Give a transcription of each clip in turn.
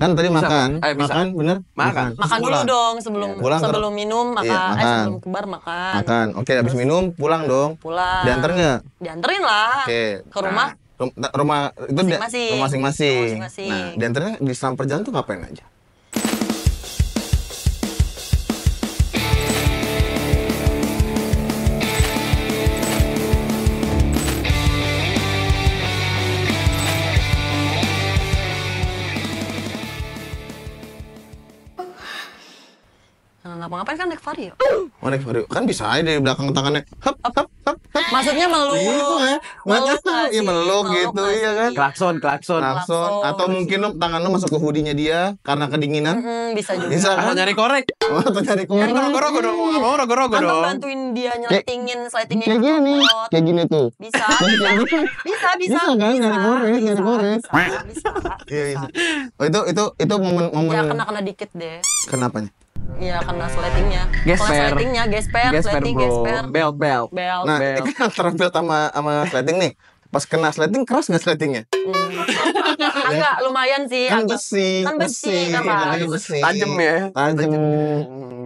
Kan tadi Bisa, makan, bisa. makan bener? Makan. Makan dulu Pulang. dong sebelum Pulang, sebelum minum makan. Iya, makan. Sebelum ke bar makan. Makan. Oke, habis minum pulang dong. Pulang. Diantar nggak? Dianterin lah. Oke. Ke rumah. Rumah itu Masing-masing. rumah masing-masing. Masing-masing. Nah, diantarnya di selama perjalanan tuh ngapain aja? Nah, ngapa-ngapain kan naik vario. Oh, naik vario. Kan bisa aja dari belakang tangannya. Hap, hap, hap, hap. Maksudnya meluk. Iya, meluk gitu, iya kan? Klakson. Klakson. Atau mungkin lo tangan lo masuk ke hoodie-nya dia karena kedinginan. Bisa juga. Bisa Atau kan? nyari korek. Atau nyari korek. Rogo-rogo dong. Mau rogo-rogo Atau dong. bantuin dia nyeletingin slidingnya. Kayak gini, kayak gini tuh. Bisa. Bisa. Bisa kan? Nyari korek. Bisa. Iya, iya. Oh, itu momen Ya kena dikit deh. kenapanya? Iya kena sletingnya. Gesper. Kena sletingnya, gesper, sleting, bro. gesper. Belt. Belt. Nah, itu kan antara belt sama sleting nih. Pas kena sleting keras nggak sletingnya? Agak lumayan sih. Kan agak- besi, Kan besi, kan, Pak. besi. Tajem ya. Tajem.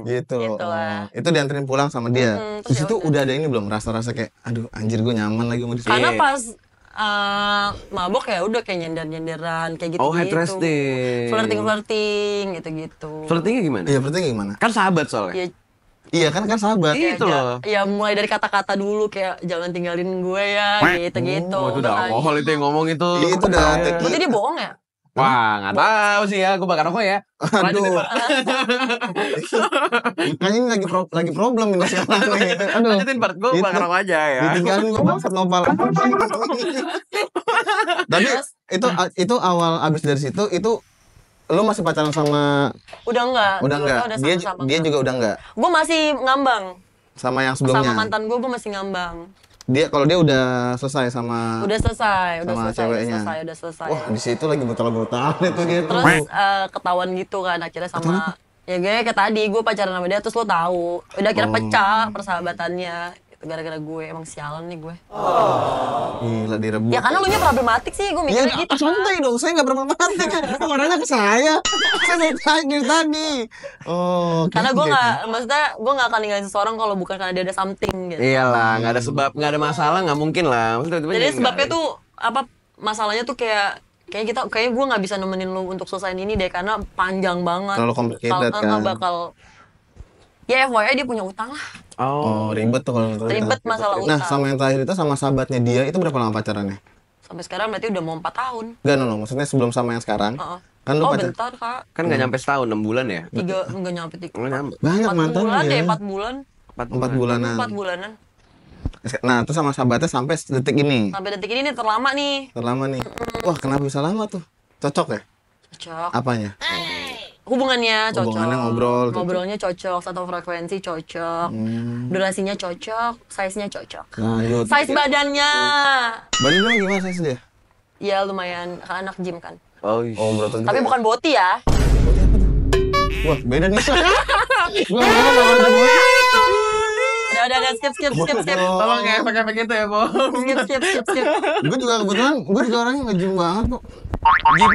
Gitu. Gitu lah. Itu dianterin pulang sama dia. terus Terus ya itu udah ada ini belum rasa-rasa kayak aduh anjir gue nyaman lagi sama dia. Karena pas mabok ya udah kayak nyender-nyenderan kayak gitu. Oh, head resting. Flirting gitu. Flirtingnya gimana? Iya, berarti gimana? Kan sahabat soalnya. Ya, Iya kan sahabat. Iya. Itu loh. Ya mulai dari kata-kata dulu kayak jangan tinggalin gue ya gitu. Oh, itu udah alkohol itu yang ngomong itu. Iya, itu udah. Berarti dia bohong ya? Wah, nggak tahu sih ya. Gue bakar rokok ya. Lanjutin, Aduh. Pak. Kayaknya ini lagi problem ini sekarang nih. Aduh. Lanjutin part. Gue bakar rokok aja ya. Ditinggalin gue bangsat nopal. Tapi itu awal abis dari situ itu lu masih pacaran sama Udah enggak. udah Dulu enggak? udah Dia sama-sama. dia juga udah enggak Gue masih ngambang. sama yang sebelumnya. Sama mantan gue masih ngambang. Dia kalau dia udah selesai sama Udah selesai, sama ceweknya. udah selesai. Wah, di situ lagi brutal-brutal itu gitu. Terus ketahuan gitu kan akhirnya sama ya gue kayak tadi gue pacaran sama dia terus lo tahu udah akhirnya pecah persahabatannya itu gara-gara gue emang sialan nih gue. Gila direbut. Ya karena lu nya problematik sih gue Iya, mikirnya gitu. santai dong. Saya nggak problematik. Orangnya ke saya. Saya mau tanya tadi. Oh, Karena gue gitu. nggak, maksudnya gue nggak akan ninggalin seseorang kalau bukan karena dia ada something gitu. Iyalah, nggak ada sebab, nggak ada masalah, nggak mungkin lah. Maksudnya tiba-tiba Jadi jadi sebabnya nggak. tuh apa masalahnya tuh kayak gue nggak bisa nemenin lu untuk selesaiin ini deh karena panjang banget. Terlalu complicated kan. Bakal ya FYI dia punya utang lah. Oh, ribet tuh kalau gitu. Ribet masalah Nah, utang. sama yang terakhir itu sama sahabatnya dia itu berapa lama pacarannya? Sampai sekarang berarti udah mau 4 tahun. Enggak, no, maksudnya sebelum sama yang sekarang. Heeh. Kan lu Oh pacar. bentar kak. Kan nggak nyampe setahun, 6 bulan ya? Enggak nyampe 3. Nggak nyampe. Banyak 4 mantan bulan ya. deh, 4 bulan. 4 bulanan. 4 bulanan. Nah, itu sama sahabatnya sampai detik ini. Sampai detik ini nih terlama nih. Terlama nih. Wah, kenapa bisa lama tuh? Cocok ya? Cocok. Apanya? Hubungannya cocok. Hubungannya ngobrol, cocok. Ngobrolnya cocok, satu frekuensi cocok. Durasinya cocok, size-nya cocok. Lanjut. Size badannya. Badan lu gimana size dia? Ya lumayan, kan anak gym kan. Oh, Oh, berotot. Tapi bukan boti ya. Boti apa tuh? Wah, beda nih. Gua enggak mau. Udah, skip. tolong ya, pakai gitu ya, Bo. Skip. Gue juga kebetulan, gue juga orangnya nge-gym banget kok.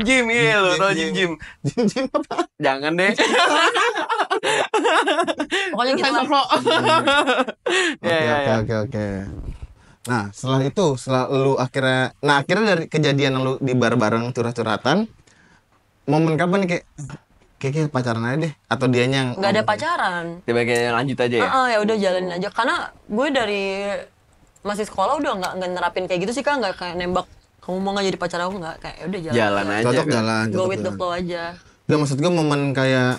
Gym, iya lo, tau gym. Gym apa? Jangan deh. Pokoknya gitu lah. Oke. Nah, setelah lu akhirnya dari kejadian lu di bar bareng curhat-curhatan, momen kapan nih kayak pacaran aja deh atau dianya yang Nggak ada pacaran. Tiba kayak lanjut aja ya. Ya udah jalanin aja. Karena gue dari masih sekolah udah nggak nerapin kayak gitu sih kan, nggak kayak nembak kamu mau nggak jadi pacar aku, nggak kayak udah jalan. Jalan aja. cocok kan. jalan. Go with the flow aja. Gak, maksud gue momen kayak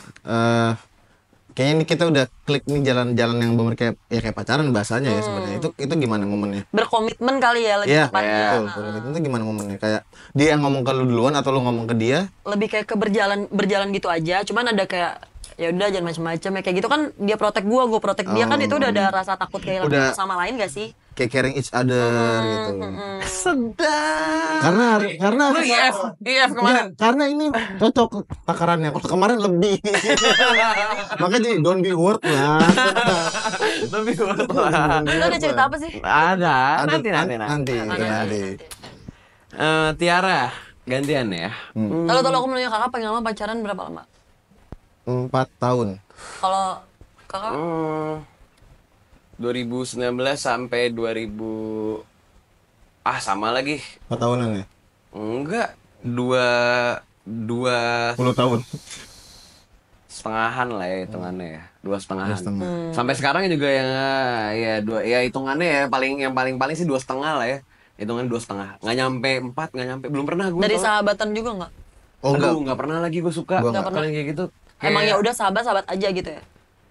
kayaknya ini kita udah klik nih jalan-jalan yang bener kayak pacaran bahasanya ya sebenarnya. Itu gimana momennya? Berkomitmen kali ya lebih Iya, tepatnya. betul. Itu gimana momennya? Kayak dia yang ngomong ke lu duluan atau lu ngomong ke dia? Lebih kayak ke berjalan gitu aja. Cuman ada kayak ya udah jangan macam-macam ya kayak gitu kan, dia protek gue protek dia kan, itu udah ada rasa takut kayak Udah. sama lain gak sih? Kayak caring each other gitu. Sedap. Karena Lu IF kemarin. karena ini cocok takarannya. Kalau kemarin lebih. Makanya jadi don't be hurt lah. Lebih worth lah. Lu ada cerita apa sih? Ada. Ada- Nanti. nanti. Tiara, Gantian ya. Kalau aku mau nanya kakak paling lama pacaran berapa lama? 4 tahun. Kalau kakak 2019 sampai 2000 sama lagi. 4 tahunan ya? Enggak, dua 10 tahun. setengahan lah ya hitungannya ya, 2,5. 2,5. Sampai sekarang juga ya dua ya hitungannya ya yang paling sih 2,5 lah ya, hitungan 2,5, nggak nyampe 4, nggak nyampe, belum pernah gue. dari sahabatan juga nggak? Oh enggak. Nggak pernah lagi gue suka. Gua nggak pernah. Kalau kayak gitu. Emang ya kayak- udah sahabat aja gitu ya?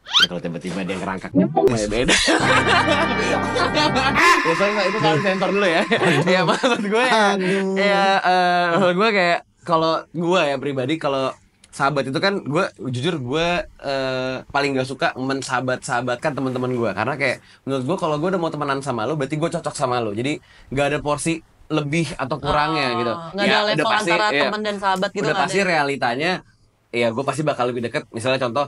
Ya kalau tiba-tiba dia ngerangkaknya beda. Ya soalnya itu kan sensor dulu ya. Ya maksud gue maksud gue kayak kalau gue ya pribadi kalau sahabat itu kan gue jujur gue paling gak suka mensahabat-sahabatkan teman-teman gue karena kayak menurut gue kalau gue udah mau temenan sama lo berarti gue cocok sama lo, jadi gak ada porsi lebih atau kurangnya gitu. Nggak ada Ya, level udah pasti, antara ya, teman dan sahabat gitu udah nggak pasti ada. realitanya ya gue pasti bakal lebih deket, misalnya contoh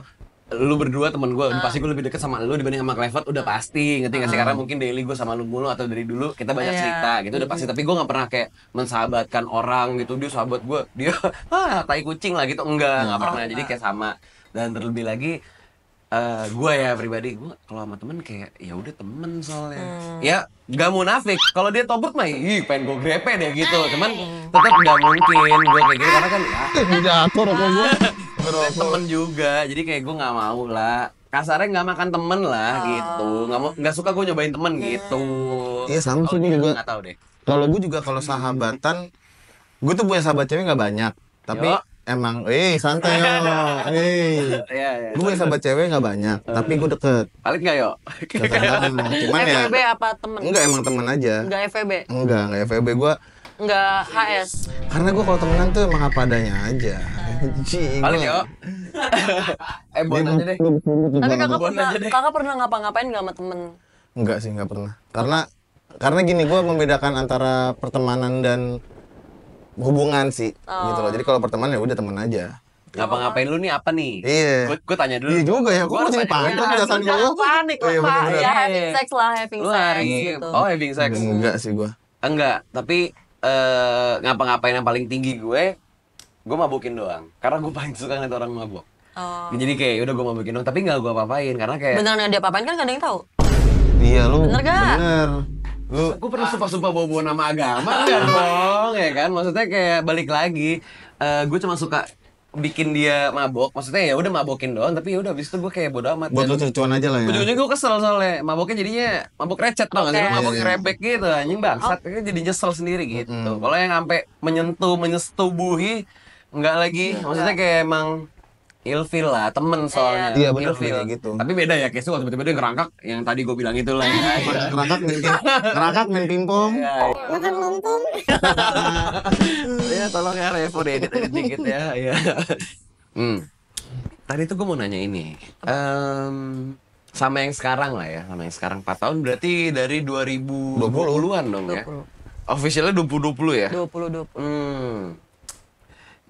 lu berdua temen gue, udah pasti gue lebih deket sama lu dibanding sama Clevet, udah pasti, ngerti gak sih? Karena mungkin daily gue sama lu mulu atau dari dulu kita banyak Iya. cerita gitu, udah pasti. Tapi gue gak pernah kayak mensahabatkan orang gitu, dia sahabat gue, dia tai kucing lah gitu, nggak pernah. Jadi kayak sama. Dan terlebih lagi gue ya pribadi, gue kalau sama temen kayak ya udah temen soalnya. Ya gak munafik, kalau dia tobat mah pengen gue grepe deh gitu. Cuman tetap gak mungkin gue kayak gitu karena kan Jatuh rokok gua. temen juga, jadi kayak gue nggak mau lah, kasarnya nggak makan temen lah gitu, nggak suka gue nyobain temen gitu. Iya, sama sih Kalau gua dia juga. nggak tahu deh. Kalau gue juga kalau sahabatan, gue tuh punya sahabat cewek nggak banyak, tapi Yo. emang, santai yo, Iya, gue punya sahabat cewek nggak banyak, tapi gue deket. paling nggak yo. Kadang-kadang, cuman ya, FVB apa temen? enggak emang teman aja, Nggak FVB? enggak FVB gue, Nggak HS? karena gue kalau temenan tuh emang apa adanya aja. Anjing. Paling yo. Buat aja deh. Tapi Buat aja deh. kakak pernah ngapa-ngapain nggak sama temen? Enggak sih, enggak pernah. Karena gini, gue membedakan antara pertemanan dan hubungan sih, gitu loh. Jadi kalau pertemanan ya udah teman aja. Ngapa-ngapain lu nih apa nih? Iya. Gue tanya dulu. Iya juga ya, Gua gue jadi harus tanya. panik perasaan gue. Jangan panik lah, Iya, Pak. bener-bener. Ya having sex lah, having Lu sex hari gitu. having sex. Enggak sih gue. Enggak, tapi ngapa-ngapain yang paling tinggi gue mabukin doang. Karena gue paling suka ngeliat orang mabuk. Oh. Jadi kayak udah gue mabukin doang, tapi nggak gue apa-apain karena kayak Beneran dia apa-apain kan gak ada yang tahu. Iya lu. Bener gak? Bener. Lu gue pernah sumpah-sumpah bawa nama agama enggak dong, ya kan? Maksudnya kayak balik lagi, gue cuma suka bikin dia mabok, maksudnya ya udah mabokin doang, tapi ya udah habis itu gue kayak bodo amat. buat lu cucuan aja lah ya. Ujung-ujungnya gue kesel soalnya maboknya jadinya mabok recet tau gak sih? Oke. Mabok Iya, iya. rebek gitu, anjing bangsat, jadi nyesel sendiri gitu. Kalau yang sampai menyetubuhi enggak lagi, maksudnya kayak emang ilfil lah, temen soalnya. Iya, bener, Ilfil. kayak gitu. Tapi beda ya, kayak waktu tiba-tiba dia ngerangkak yang tadi gue bilang itu lah. Ngerangkak main pingpong. Makan lontong. Ya tolong ya Revo deh edit dikit ya. Ya. Tadi tuh gue mau nanya ini. Sama yang sekarang lah ya, sama yang sekarang 4 tahun berarti dari 2020-an dong ya. 20. Officialnya 2020 ya. 20.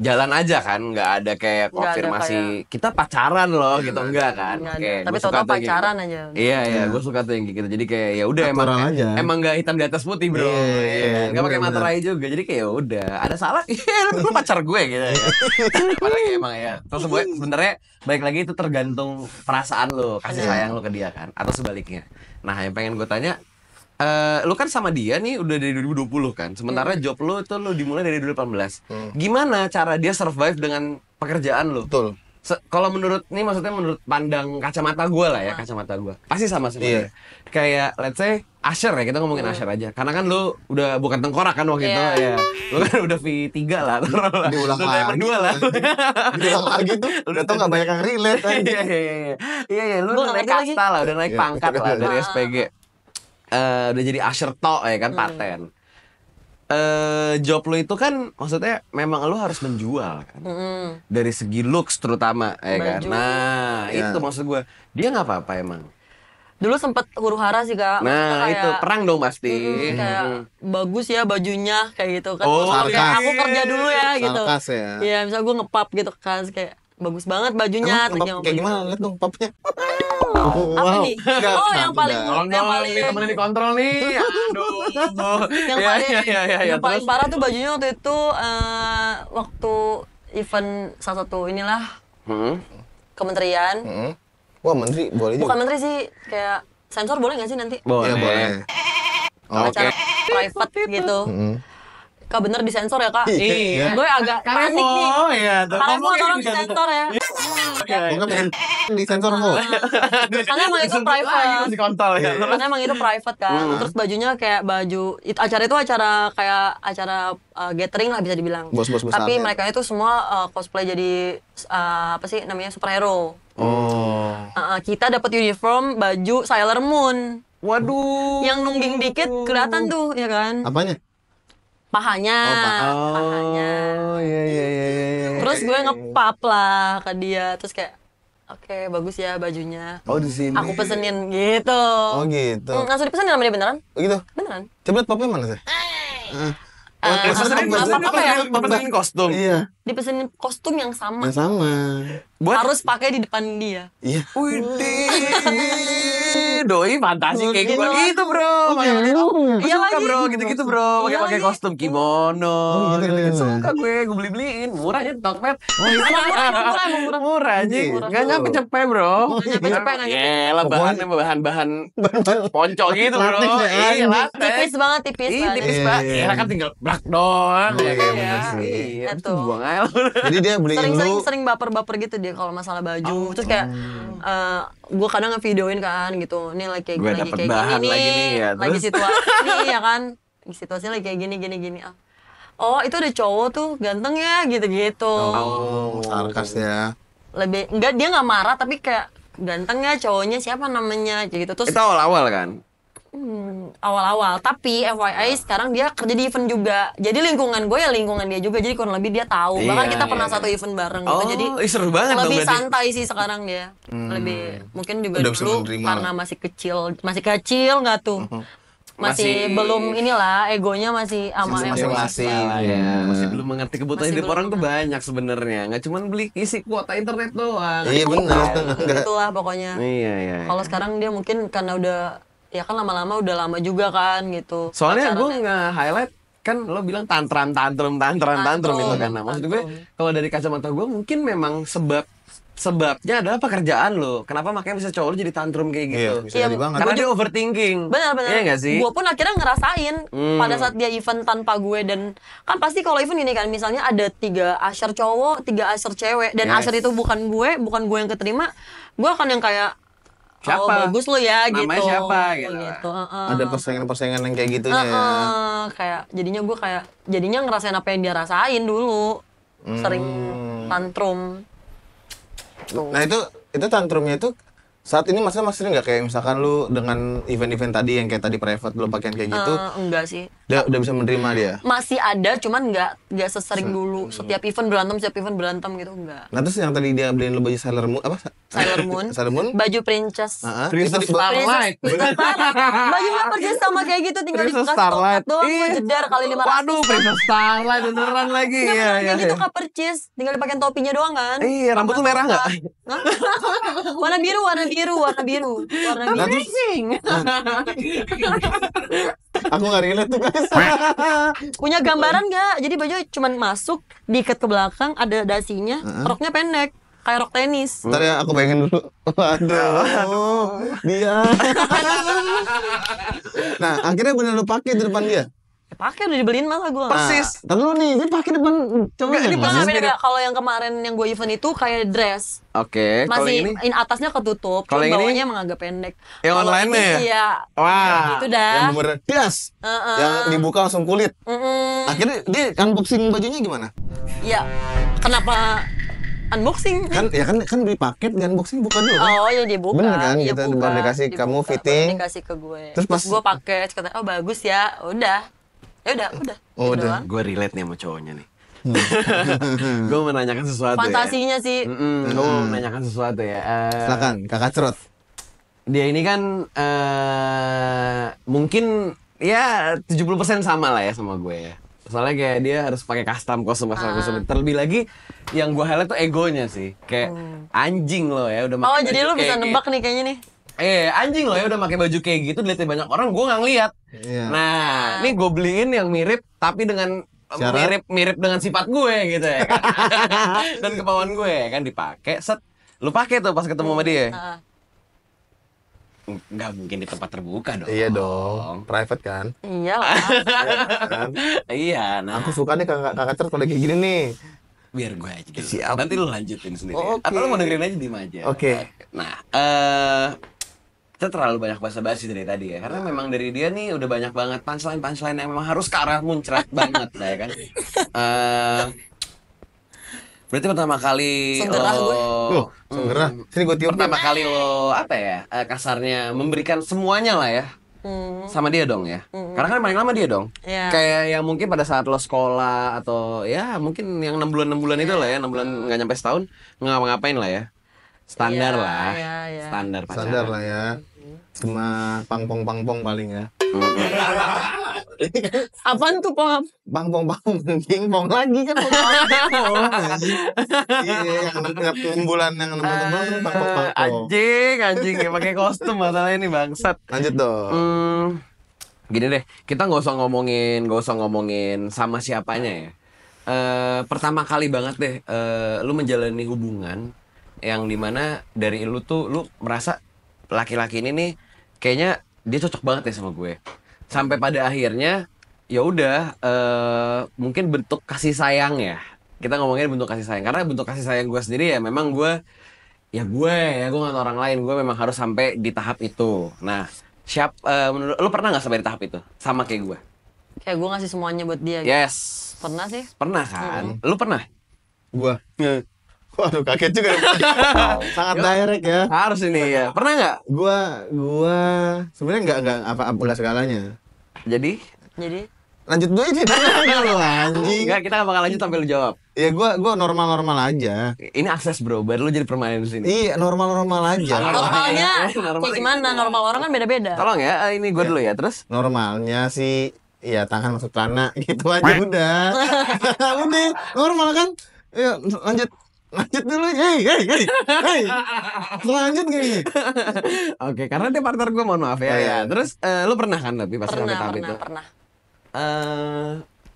Jalan aja kan, nggak ada kayak Nggak ada konfirmasi kita pacaran loh gitu, enggak kan? Nggak ada. Oke, Tapi gua suka total tuh yang pacaran gitu. aja. Iya iya, gue suka tuh yang kayak gitu. Jadi kayak ya udah Natural aja. emang nggak hitam di atas putih bro. Iya, Iya, nggak pakai bener-bener. materai juga. Jadi kayak ya udah, ada salah? Iya, lu pacar gue gitu. Ya. Padahal kayak emang ya. Terus gue sebenarnya balik lagi itu tergantung perasaan lo, kasih sayang lo ke dia kan, atau sebaliknya. Nah yang pengen gue tanya. Lu kan sama dia nih udah dari 2020 kan. Sementara job lu itu lu dimulai dari 2018. Gimana cara dia survive dengan pekerjaan lu? Betul. Kalau menurut nih maksudnya menurut pandang kacamata gue lah ya, kacamata gue. Pasti sama sebenarnya. Kayak let's say Asher ya, kita ngomongin Asher aja. Karena kan lu udah bukan tengkorak kan waktu itu ya. Lu kan udah V3 lah. Diulang Lu kayak lagi. berdua lah. Bilang lagi tuh, udah tau gak banyak yang relate kan. Iya, lu Gua udah naik ngerti lagi. kasta lah, udah naik Iya. pangkat lah dari SPG. Udah jadi usher tok ya kan, paten. Job lo itu kan maksudnya memang lo harus menjual kan. Dari segi looks terutama ya kan. Baju. Nah, Ya. itu maksud gue. Dia nggak apa-apa emang. Dulu sempet huru-hara sih kak. Nah, Maksudnya itu kayak, perang dong pasti. kayak bagus ya bajunya kayak gitu kan. Oh, Terus kayak sarkas. aku kerja dulu ya gitu. Sarkas ya. Iya, misalnya gue nge-pub gitu kan, terus kayak bagus banget bajunya. Emang pap kayak gimana? Lihat dong papnya. Apa nih? Oh, yang paling Tolong yang dong, paling ini temenin dikontrol nih. Aduh. yang Ya, paling ya, ya, ya, ya. yang paling Terus? parah tuh bajunya waktu itu waktu event salah satu inilah kementerian. Wah, menteri boleh juga. Bukan menteri sih, kayak sensor boleh nggak sih nanti? Iya, boleh. Acara private gitu. Kak bener disensor ya kak? Iya. Gue agak panik nih. Oh iya, tuh. Kalian Ngomongin tolong gitu. disensor ya. Pokoknya pengen di sensor kok. Karena emang itu Lagi private. masih kontol ya. Karena emang itu private kan. Terus bajunya kayak baju acara itu acara kayak acara gathering lah bisa dibilang. Bos-bos besar Tapi ya? mereka itu semua cosplay jadi apa sih namanya superhero. Oh. Kita dapat uniform baju Sailor Moon. Waduh. Yang nungging dikit kelihatan tuh ya kan. Apanya? Pahanya. Pahanya. Oh, iya, iya, iya, iya. Terus gue ngepap lah ke dia, terus kayak oke, bagus ya bajunya. Oh, di sini. Aku pesenin gitu. Oh, gitu. Langsung dipesenin sama dia beneran? Oh, gitu. Beneran. Coba lihat papnya mana sih? Apa ya? Pesenin kostum. Iya, Dipesenin kostum yang sama. yang sama. Harus pakai di depan dia. Iya. Widih, doi fantasi kayak Gitu. gitu bro. Gue Iya suka lagi. bro, gitu-gitu bro. Iya Pakai lagi. kostum kimono. gitu. Gitu-gitu. Suka gue beli-beliin. Murahnya Tokped. Emang murah. Murah anjing. Murah. Nggak nyampe cepet bro. Nyampe cepet, nggak nyampe. Yelah bahannya bahan-bahan ponco gitu bro. Latex ya, Iya latex. Tipis banget, tipis Iya banget. tipis banget. Iya. Ya kan tinggal brak doang. Iya, Ya kan, bener ya. sih. Iya. Itu. Buang aja. Jadi dia beliin Sering-sering lu. sering baper-baper gitu dia kalau masalah baju. Terus kayak gue kadang ngevideoin kan gitu. Nih lagi kayak Gue lagi dapet kayak bahan gini lagi nih. nih, ya. Lagi Terus? situasi ya kan. Situasinya lagi kayak gini. Oh, itu ada cowok tuh ganteng ya gitu-gitu. Oh, sarkas ya. Lebih enggak dia nggak marah tapi kayak ganteng ya cowoknya siapa namanya kayak gitu. Terus Itu awal-awal kan? awal-awal, tapi FYI sekarang dia kerja di event juga. Jadi lingkungan gue ya lingkungan dia juga. Jadi kurang lebih dia tahu. Bahkan Iya, kita pernah iya. satu event bareng gitu. Oh, Jadi seru banget dong lebih berarti. santai sih sekarang dia. Lebih mungkin juga Udah bisa dulu menerima. karena masih kecil nggak tuh. Masih belum inilah egonya masih ama Masing-masing. Ya, masih belum mengerti kebutuhan Masih hidup belum orang tuh banyak sebenarnya. Nggak cuma beli isi kuota internet doang. Iya benar. Enggak. Itulah pokoknya. Iya, iya. Kalau sekarang dia mungkin karena udah ya kan lama-lama udah lama juga kan gitu. Soalnya gue Pacarannya. nge-highlight kan lo bilang tantrum itu kan. Nah, maksud gue kalau dari kacamata gue mungkin memang sebabnya adalah pekerjaan lo. Kenapa makanya bisa cowok lo jadi tantrum kayak gitu? Iya, bisa Iya, jadi banget. Karena dia overthinking. Benar-benar. Iya nggak sih? Gue pun akhirnya ngerasain pada saat dia event tanpa gue dan kan pasti kalau event ini kan misalnya ada 3 usher cowok, 3 usher cewek dan Yes. usher itu bukan gue yang keterima, gue akan yang kayak Siapa? oh bagus lo ya gitu. Namanya siapa gitu. Heeh. Ada persaingan-persaingan yang kayak gitunya ya. Kayak jadinya ngerasain apa yang dia rasain dulu. Sering tantrum. Nah itu tantrumnya itu saat ini masih nggak kayak misalkan lu dengan event-event tadi yang kayak tadi private lu pakaian kayak gitu, Enggak sih. dia udah bisa menerima dia. Masih ada cuman nggak sesering dulu. Setiap event berantem gitu enggak. Nah terus yang tadi dia beliin lu baju Sailor Moon apa? Sailor Moon. Sailor Moon? Baju princess. Princess Itu di- Starlight. Baju nggak persis sama kayak gitu tinggal Princess dikasih Starlight. tongkat doang Iya. gue jedar kali 500. Waduh, Princess Starlight beneran lagi. Nggak Iya, pernah iya. kayak gitu kak percis. Tinggal dipakein topinya doang kan. Iya, rambut lu merah nggak? Hah? Warna biru. Warna biru. Nah, terus aku nggak relate tuh guys. Punya gambaran nggak? Jadi baju cuman masuk, diikat ke belakang, ada dasinya, roknya pendek, kayak rok tenis. Ntar ya aku bayangin dulu. Waduh, dia. Nah akhirnya bener lu pakai di depan dia. Ya, pakai udah dibeliin malah gue. Persis. Nah, tar dulu nih, dia pakai depan cowoknya. Ini kan? persis. Beda. Kalau yang kemarin yang gue event itu kayak dress. Oke, kalau Masih ini atasnya ketutup, Kalau cuma yang ini? bawahnya emang agak pendek. Yang Kalau online-nya ini ya? Iya. wah. Itu dah. Yang bener das. Yang dibuka langsung kulit. Akhirnya dia unboxing bajunya gimana? Ya, kenapa unboxing? Kan beli paket di unboxing bukan dulu kan? Oh iya dia buka. Bener kan? Iya, Kita buka. baru dikasih kamu Dibuka, fitting. baru dikasih ke gue. Terus pas- gue pakai, terus kata oh bagus ya, udah. Ya udah. Oh, Gitu udah. doang. Gue relate nih sama cowoknya nih. Gue menanyakan sesuatu Fantasinya ya. sih. Gue mau menanyakan sesuatu ya. Silakan, kakak cerot. Dia ini kan mungkin ya 70% sama lah ya sama gue ya. Soalnya kayak dia harus pakai custom kostum. Terlebih lagi yang gue highlight tuh egonya sih. Kayak anjing lo ya udah Oh, pakai jadi baju lu bisa kayak nebak nih kayaknya nih. anjing lo ya udah pakai baju kayak gitu dilihatin banyak orang, gue nggak ngeliat. Iya. Nah, ini gue beliin yang mirip tapi dengan Syarat? mirip dengan sifat gue gitu ya kan. Dan kemauan gue ya kan dipakai. Set, lu pakai tuh pas ketemu sama dia. Heeh. Nggak mungkin di tempat terbuka dong. Iya dong, private kan. Iya lah. Kan? Iya, nah Aku suka nih kakak Cer kalau kayak gini nih. biar gue aja dulu. Siap. Nanti lu lanjutin sendiri. Oh, oke. Atau lu mau dengerin aja diem aja. Oke. Nah, kita terlalu banyak basa-basi dari tadi ya. Karena memang dari dia nih udah banyak banget punchline yang memang harus ke arah muncrat banget lah ya kan. Berarti pertama kali Senggerah gue. Senggerah. Sini gue tiup. pertama kali lo apa ya kasarnya memberikan semuanya lah ya sama dia dong ya. Karena kan paling lama dia dong. Iya. Kayak yang mungkin pada saat lo sekolah atau ya mungkin yang 6 bulan itu lah ya, 6 bulan nggak nyampe setahun ngapa-ngapain lah ya. Standar Iya, lah. iya. Standar pacaran. Sadar lah ya. Cuma pangpong paling ya. Apaan tuh, Pom? Pangpong pingpong lagi kan. Pangpong. Iya, yang 6 bulan yang 6 bulan pangpong. Anjing ya pakai kostum masalahnya ini bangsat. Lanjut dong. Gini deh, kita nggak usah ngomongin sama siapanya ya. Pertama kali banget deh, lu menjalani hubungan yang dimana dari lu tuh lu merasa laki-laki ini nih kayaknya dia cocok banget ya sama gue. Sampai pada akhirnya ya udah mungkin bentuk kasih sayang ya. Kita ngomongin bentuk kasih sayang karena bentuk kasih sayang gue sendiri ya memang gue nggak tahu orang lain, gue memang harus sampai di tahap itu. Nah, menurut lu pernah nggak sampai di tahap itu sama kayak gue? Kayak gue ngasih semuanya buat dia. Gitu. Yes. Pernah sih. Pernah kan? Lu pernah? Gua. Waduh, kaget juga. Sangat direct ya. Harus ini ya. Pernah nggak? Gua sebenarnya enggak segalanya. Jadi? Lanjut dulu ini. Lu anjing. Enggak, kita nggak bakal lanjut sampai lu jawab. Ya gua normal-normal aja. Ini akses bro, biar lu jadi permanen di sini. Iya, normal-normal aja. Normalnya Normal. kayak gimana? Normal orang kan beda-beda. Tolong ya, ini gue dulu ya. Terus? Normalnya sih ya tangan masuk celana gitu aja udah. Udah, normal kan? Ya, lanjut dulu. Hey. Lanjut gak ini? Oke, karena dia partner gue, mohon maaf ya. Oh, iya. Terus lu pernah kan tapi pas sampai tahap itu? Pernah.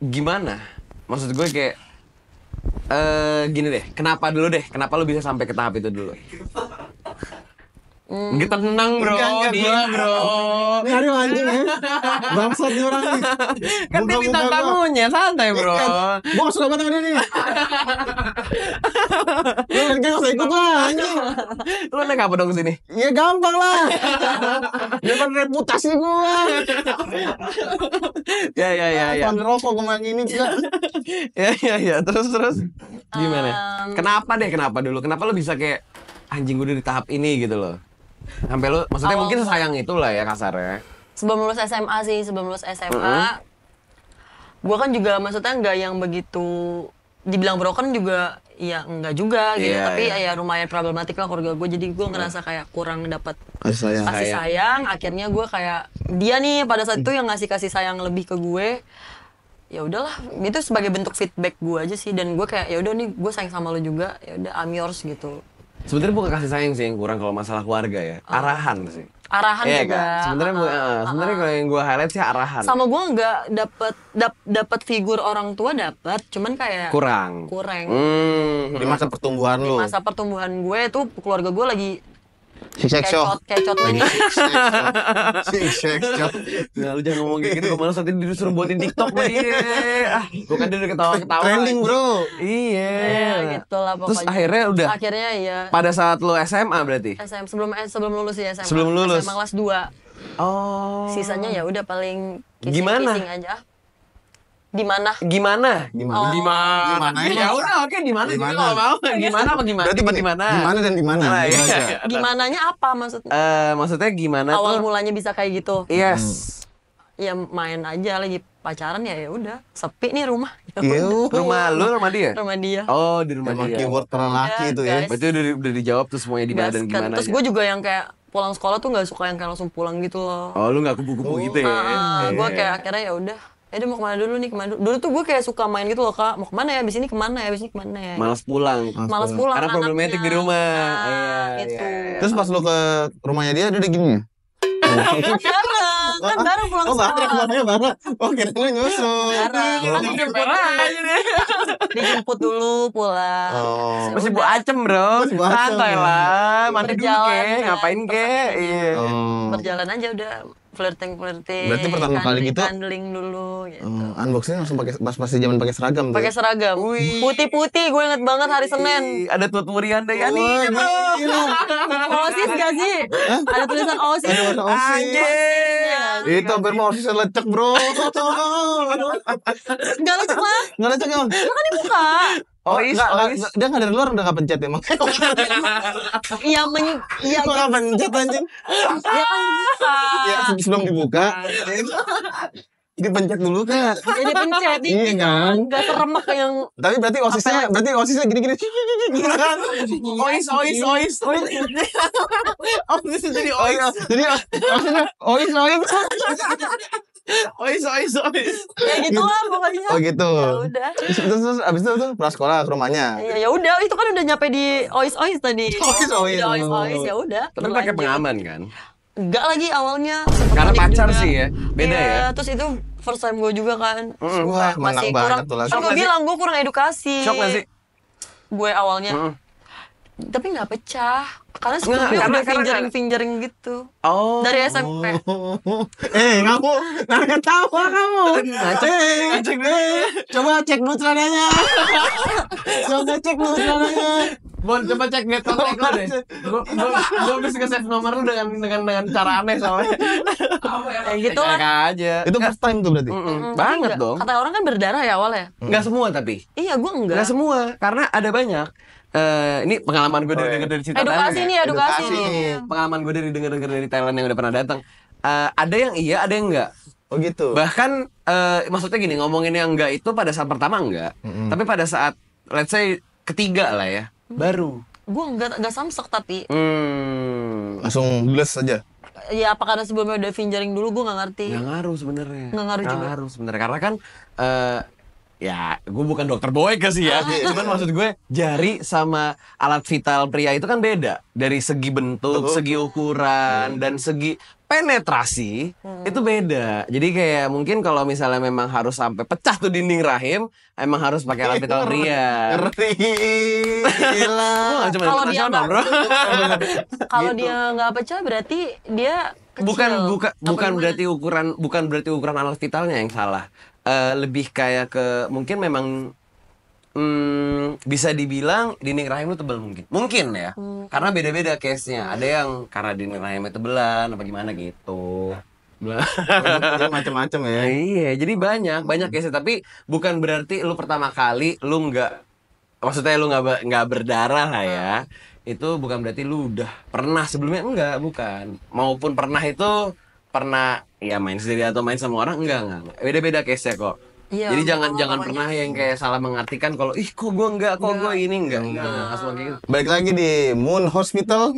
Gimana? Maksud gue kayak gini deh, kenapa lu bisa sampai ke tahap itu dulu? Kita tenang bro, Enggak, diam bro. Ini hari anjing ya. Bangsat nih orang nih. Kan dia bintang tamunya, santai bro. Gua gak suka banget sama dia nih. Lu kan gak usah ikut lah anjing. Lu naik apa dong sini? Ya gampang lah. Depan reputasi gua. Ya. Pan rokok gua main ini juga. Ya. Terus. Gimana? Kenapa dulu? Kenapa lu bisa kayak anjing gue udah di tahap ini gitu loh? Sampai lu, maksudnya mungkin sayang itulah ya kasarnya. Sebelum lulus SMA sih, gue kan juga maksudnya nggak yang begitu dibilang broken juga, ya enggak juga gitu. Iya, Tapi iya. ya lumayan problematik lah keluarga gue. Jadi gue ngerasa kayak kurang dapat Kasih kasih sayang. Akhirnya gue kayak dia nih pada saat itu yang ngasih kasih sayang lebih ke gue. Ya udahlah, itu sebagai bentuk feedback gue aja sih. Dan gue kayak ya udah nih gue sayang sama lo juga. Ya udah, I'm yours gitu. Sebenarnya bukan kasih sayang sih yang kurang kalau masalah keluarga ya. Arahan sih. Arahan Iya juga. kan? Sebenarnya kalau yang gue highlight sih arahan. Sama gue nggak dapat figur orang tua dapat, cuman kayak Kurang. Di masa pertumbuhan Di lu. masa pertumbuhan gue tuh keluarga gue lagi Six show. kecot ini. Six show. Nah, lu jangan ngomong kayak gitu, gue malah saat ini disuruh buatin TikTok lagi. Gue kan dia udah ketawa-ketawa. Trending bro. Iya. Ya gitu lah pokoknya. Terus akhirnya udah. Akhirnya ya Pada saat lu SMA berarti? sebelum lulus ya SMA. Sebelum lulus. SMA kelas 2. Oh. Sisanya ya udah paling Gimana? kissing aja. Di mana? Gimana? Gimana? Gimana? Ya udah, oke, di mana? Di mana? Kalau mau. Gimana apa gimana? Berarti Gimana? Gimana dan di mana? Nah, iya. Gitu aja. Gimananya apa maksudnya? Maksudnya gimana Awal tuh? mulanya bisa kayak gitu. Yes. Ya main aja lagi pacaran ya udah. Sepi nih rumah. Ya Iya. udah. Rumah lu, rumah dia? Rumah dia. Oh, di rumah Emang dia. keyword para laki Ya, itu ya. guys. Berarti udah dijawab tuh semuanya di mana dan Gaskan. gimana. Terus gue juga yang kayak pulang sekolah tuh nggak suka yang kayak langsung pulang gitu loh. Oh, lu nggak kupu-kupu gitu ya? Gue kayak akhirnya ya udah Udah mau kemana dulu nih, kemana dulu. Dulu tuh gue kayak suka main gitu loh kak, mau kemana ya, abis ini kemana ya, abis ini kemana ya. Malas pulang. Malas pulang Karena problematik anaknya. di rumah. Nah, Iya, gitu. iya. Terus pas lu ke rumahnya dia udah gini ya? Kan bareng pulang Oh, bareng sekolah. kemana bareng. Oh, kira lu nyusul. Bareng, kan Oh. dijemput dijemput dulu pulang. Oh. Masih Bu Acem, Bro. Masih Bu Acem, Santai ya. lah. Mandi dulu Berjalan, ke, ngapain ke? Iya. Oh. Berjalan aja udah flirting. Berarti pertama kali gitu- handling dulu gitu. Unboxing langsung pakai pas zaman pakai seragam tuh. Pakai seragam. Wih. Putih-putih, gue inget banget hari Senin. Ada tuturian deh ya Wah, nih. gila. OSIS gak sih? Ada tulisan OSIS. Ada tulisan OSIS. Anjir. Itu hampir mau sisa lecek, Bro. Gak lecek lah. Enggak lecek, Bang. Kan dibuka. Ois, Ois. Dia enggak dari luar udah enggak pencet emang. Iya iya Kok enggak pencet anjing? ya kan dibuka. Ya, sebelum dibuka. Dipencet dulu, Kak. Jadi pencet Iya kan? Gak seremek yang Tapi berarti osisnya gini-gini. Gitu kan? Ois. Ois jadi Ois. Jadi osisnya ois. Ois. ya gitu lah pokoknya. Oh gitu. Ya udah. Terus abis itu tuh pulang sekolah ke rumahnya. Ya udah, itu kan udah nyampe di OIS tadi. OIS. Udah OIS ya udah. Tapi pakai berlanjut. pengaman kan? Enggak lagi awalnya. Sempet Karena panik pacar juga. sih ya, beda Iya, ya. Terus itu first time gue juga kan. Wah, menang banget tuh langsung. Gue bilang gue kurang edukasi. Shock gak sih? Gue awalnya. Mm. Tapi nggak pecah. Karena Nggak, sebelumnya karena- udah fingering gitu. Oh. Dari SMP. Kamu nah ketawa kamu. Ngacek deh. Coba cek dulu celananya. Bon, coba cek net kontak lo deh. Gue bisa nge-save nomor lu dengan cara aneh soalnya. Kayak gitu lah. Kayak aja. Itu first time tuh berarti. Banget Enggak. dong. Kata orang kan berdarah ya awalnya. Enggak semua tapi. Iya, gue enggak. Enggak semua, karena ada banyak. Ini pengalaman gue denger dari cerita Edukasi Thailand nih, ya. edukasi Edukasi. nih. Pengalaman gue denger dari Thailand yang udah pernah datang. Ada yang iya, ada yang enggak. Oh gitu. Bahkan maksudnya gini, ngomongin yang enggak itu pada saat pertama enggak, tapi pada saat let's say ketiga lah ya, baru. Gue enggak samsek tapi. Langsung bless aja. Ya apa karena sebelumnya udah fingering dulu gue nggak ngerti. Nggak ngaruh sebenarnya. Nggak ngaruh juga. ngaruh sebenarnya karena kan ya gue bukan dokter boyke sih ya. Cuman maksud gue jari sama alat vital pria itu kan beda dari segi bentuk, segi ukuran dan segi penetrasi itu beda. Jadi kayak mungkin kalau misalnya memang harus sampai pecah tuh dinding rahim, emang harus pakai alat vital pria. Ngeri. Gila. Nggak cuma Kalau dia internasional, nggak- bro. Kalau dia nggak pecah berarti dia kecil. bukan Apa gimana? berarti ukuran alat vitalnya yang salah. Lebih kayak ke mungkin memang bisa dibilang dinding rahim lu tebal mungkin ya, karena beda-beda case-nya. Ada yang karena dinding rahimnya tebelan apa gimana gitu. Jadi macam-macam ya. Iya, jadi banyak case, tapi bukan berarti lu pertama kali lu maksudnya lu nggak berdarah lah ya. Itu bukan berarti lu udah pernah sebelumnya, bukan. Maupun pernah itu pernah ya main sendiri atau main sama orang, enggak. Beda-beda case-nya kok. Iya, Jadi jangan pokoknya. pernah yang kayak salah mengartikan kalau kok gue enggak, kok gue ini enggak langsung kayak gitu. Balik lagi di Moon Hospital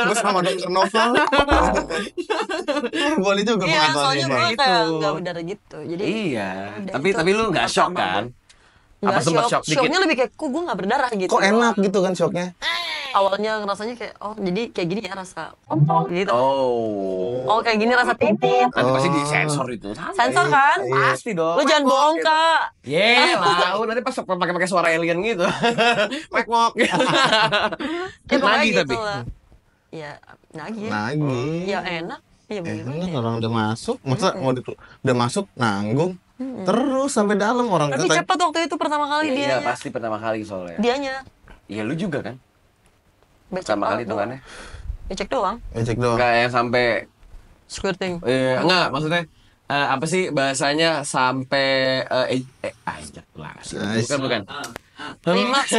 bersama Dokter Novel. Boleh juga Iya, pengetahuan soalnya ini. gue gitu. kayak nggak berdarah gitu. Jadi Iya, udah, tapi itu lu nggak shock pertama kan? nggak Apa sempat shock dikit? Shocknya lebih kayak kok gue nggak berdarah gitu. Kok enak gitu kan shocknya? Awalnya ngerasanya kayak jadi kayak gini ya rasa gitu. Oh, Kayak gini rasa titit. nanti pasti disensor itu. Sensor kan? Pasti dong. Lu jangan bohong kak. Lah, nanti pas pakai suara alien gitu. Wek-wok. Ya pokoknya Nagih gitu tapi. lah. Ya nagih. Lagi. Ya enak. Iya Enak bener. orang udah masuk, masa udah masuk nanggung terus sampai dalam orang Tapi kata cepet waktu itu pertama kali Iya, dia. pasti pertama kali soalnya. Dianya. Iya, lu juga kan? Becek Pertama kali doang. hitungannya. Becek doang. ecek doang. Enggak yang sampai Squirting. enggak, maksudnya apa sih bahasanya sampai ejak lah. Bukan. Klimaks.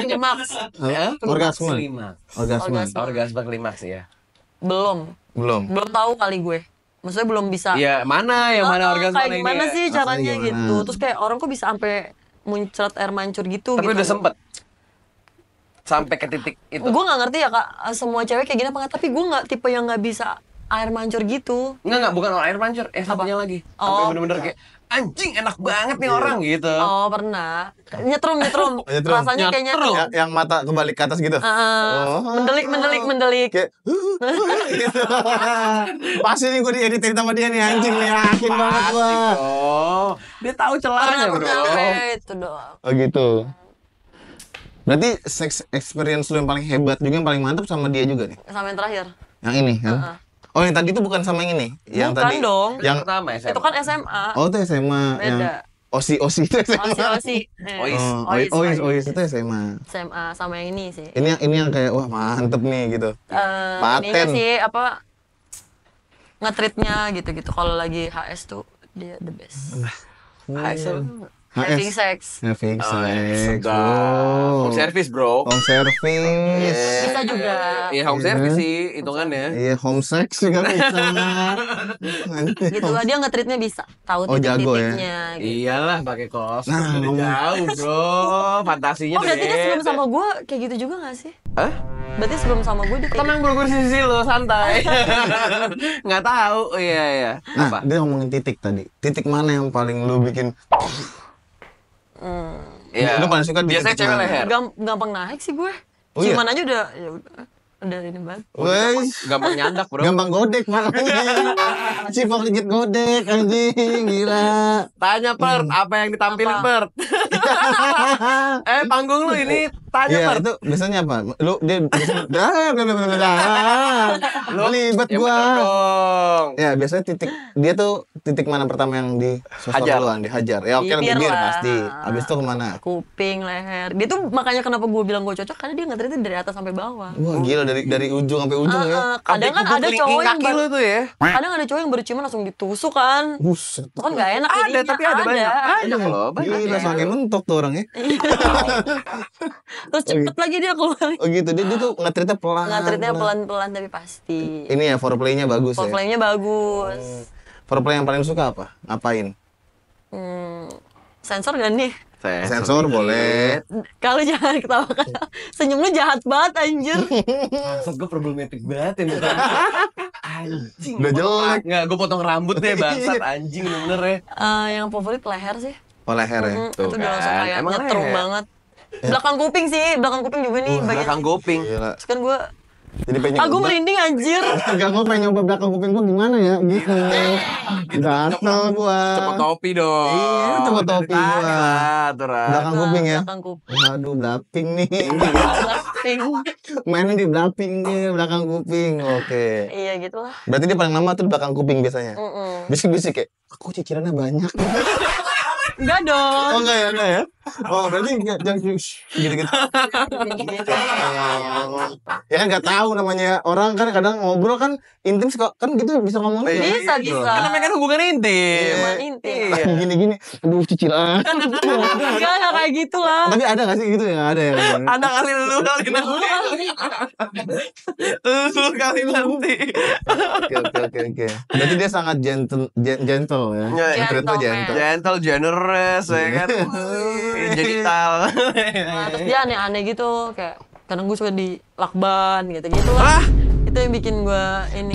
Orgasme. Klimaks. Orgasme. Orgasme klimaks ya. Belum Belum. tahu kali gue. Maksudnya belum bisa. Iya, mana yang mana orgasme Kayak ini gimana ya? sih caranya gimana? gitu. Terus kayak orang kok bisa sampai muncrat air mancur gitu. Tapi gitu. udah sempet sampai ke titik itu. Gue nggak ngerti ya kak, semua cewek kayak gini apa nggak, tapi gue nggak tipe yang nggak bisa air mancur gitu. Enggak, bukan air mancur. Satunya lagi. Sampai Oh. bener-bener kayak anjing enak banget nih orang gitu. Oh pernah. Nyetrum. Nyetrum. Rasanya kayak nyetrum. Yang mata kebalik ke atas gitu. Mendelik. Kayak gitu. Pasti nih gue dieditin sama dia nih anjing nih, yakin banget gua. Oh, dia tahu celahnya, bro. Itu doang. Oh gitu. Berarti sex experience lu yang paling hebat juga, yang paling mantap sama dia juga nih. Sama yang terakhir. Yang ini kan? Oh, yang tadi itu bukan sama yang ini. Yang Bukan tadi dong. yang Pertama SMA. Itu kan SMA. oh itu SMA yang Beda. Osi itu SMA. Osi. Ois itu SMA. SMA sama yang ini sih. Ini yang kayak wah mantep nih gitu. Ininya Paten. sih apa nge-treatnya gitu-gitu. Kalau lagi HS tuh dia the best. Having sex. Having sex. Sedap. Wow. Home service, bro. Home service. Bisa juga. Iya, home service sih hitungannya. Iya, home sex juga bisa. Gitu lah dia nge-treatnya bisa. Tahu Oh, jago ya. titik-titiknya. Gitu. Iyalah pakai kostum Nah, udah jauh, bro. Fantasinya Oh berarti dia sebelum beda. sama gue kayak gitu juga gak sih? Hah? Berarti sebelum sama gue dia kayak Tenang bro, gue di sisi lo, santai. Nggak tahu. Iya. Nah, Apa? dia ngomongin titik tadi. Titik mana yang paling lu bikin Iya. Lu paling suka di biasanya titik cewek mana? leher. gampang naik sih gue. Oh, iya? Ciuman aja udah ini banget. Wes, Gampang nyandak, bro. gampang godek makanya. Si dikit godek anjing, gila. Tanya Pert, apa yang ditampilin Apa? Pert? Panggung lu ini tanya Iya, Pert. itu biasanya apa? Lu dia biasanya lu libet Ya gua. bener dong. Ya, biasanya dia tuh titik mana pertama yang di sosok Hajar. duluan, dihajar. Ya oke Bibir bibir lah. pasti. Habis itu kemana? Kuping, leher. Dia tuh makanya kenapa gue bilang gue cocok karena dia nge-treatnya dari atas sampai bawah. Wah, gila dari ujung sampai ujung ya. Kadang kan ada cowok yang kaki lu tuh ya. kadang ada cowok yang baru ciuman langsung ditusuk kan. Buset. Itu kan gak enak Ada, jadinya. tapi ada banyak. Banyak loh, banyak. Gila, sange mentok tuh orangnya. Terus cepet lagi dia keluar. Oh gitu, dia tuh nge-treatnya pelan. Nge-treatnya pelan-pelan tapi pasti. Ini ya foreplay-nya bagus ya. Foreplay-nya bagus. Foreplay yang paling suka apa? Ngapain? Sensor gak nih? Sensor boleh. Kalau jangan ketawa-ketawa. Senyum lu jahat banget anjir. Maksud gue problematik banget ya. Anjing. Udah jelek. Nggak, gue potong rambut deh bangsat anjing bener ya. Yang favorit leher sih. Oh leher ya. Itu udah langsung kayak Emang nyetrum leher? banget. Belakang kuping sih, belakang kuping juga nih bagian. Belakang goping. Gila. Terus kan gue Jadi pengen gue nyoba. merinding anjir. Enggak, gue pengen nyoba belakang kuping gua gimana ya gitu. Gatel gua. Cepet topi dong. Iya, cepet topi gua. Aturan. Belakang kuping ya. Belakang kuping. Waduh, Blackpink nih. Belakang. Mainnya di Blackpink dia, belakang kuping. Oke. Iya gitu lah. Berarti dia paling lama tuh di belakang kuping biasanya. Bisik-bisik kayak, aku cicilannya banyak. Enggak dong. Oh enggak ya? Oh berarti jangan gitu-gitu. Ya kan nggak tahu namanya orang kan kadang ngobrol kan intim suka kan gitu bisa ngomong. Bisa. Kan namanya kan hubungan intim. Hubungan intim. Iya. Gini-gini, aduh cicilan. Enggak kayak gitu lah. Tapi ada nggak sih gitu ya? Ada ya. Ada kali lu kali nanti. Lu kali nanti. Oke. Berarti dia sangat gentle ya. Treatnya gentle. Gentle, generous, ya kan. Genital. Nah, terus dia aneh-aneh gitu kayak kadang gue suka di lakban gitu-gitu lah. Itu yang bikin gue ini.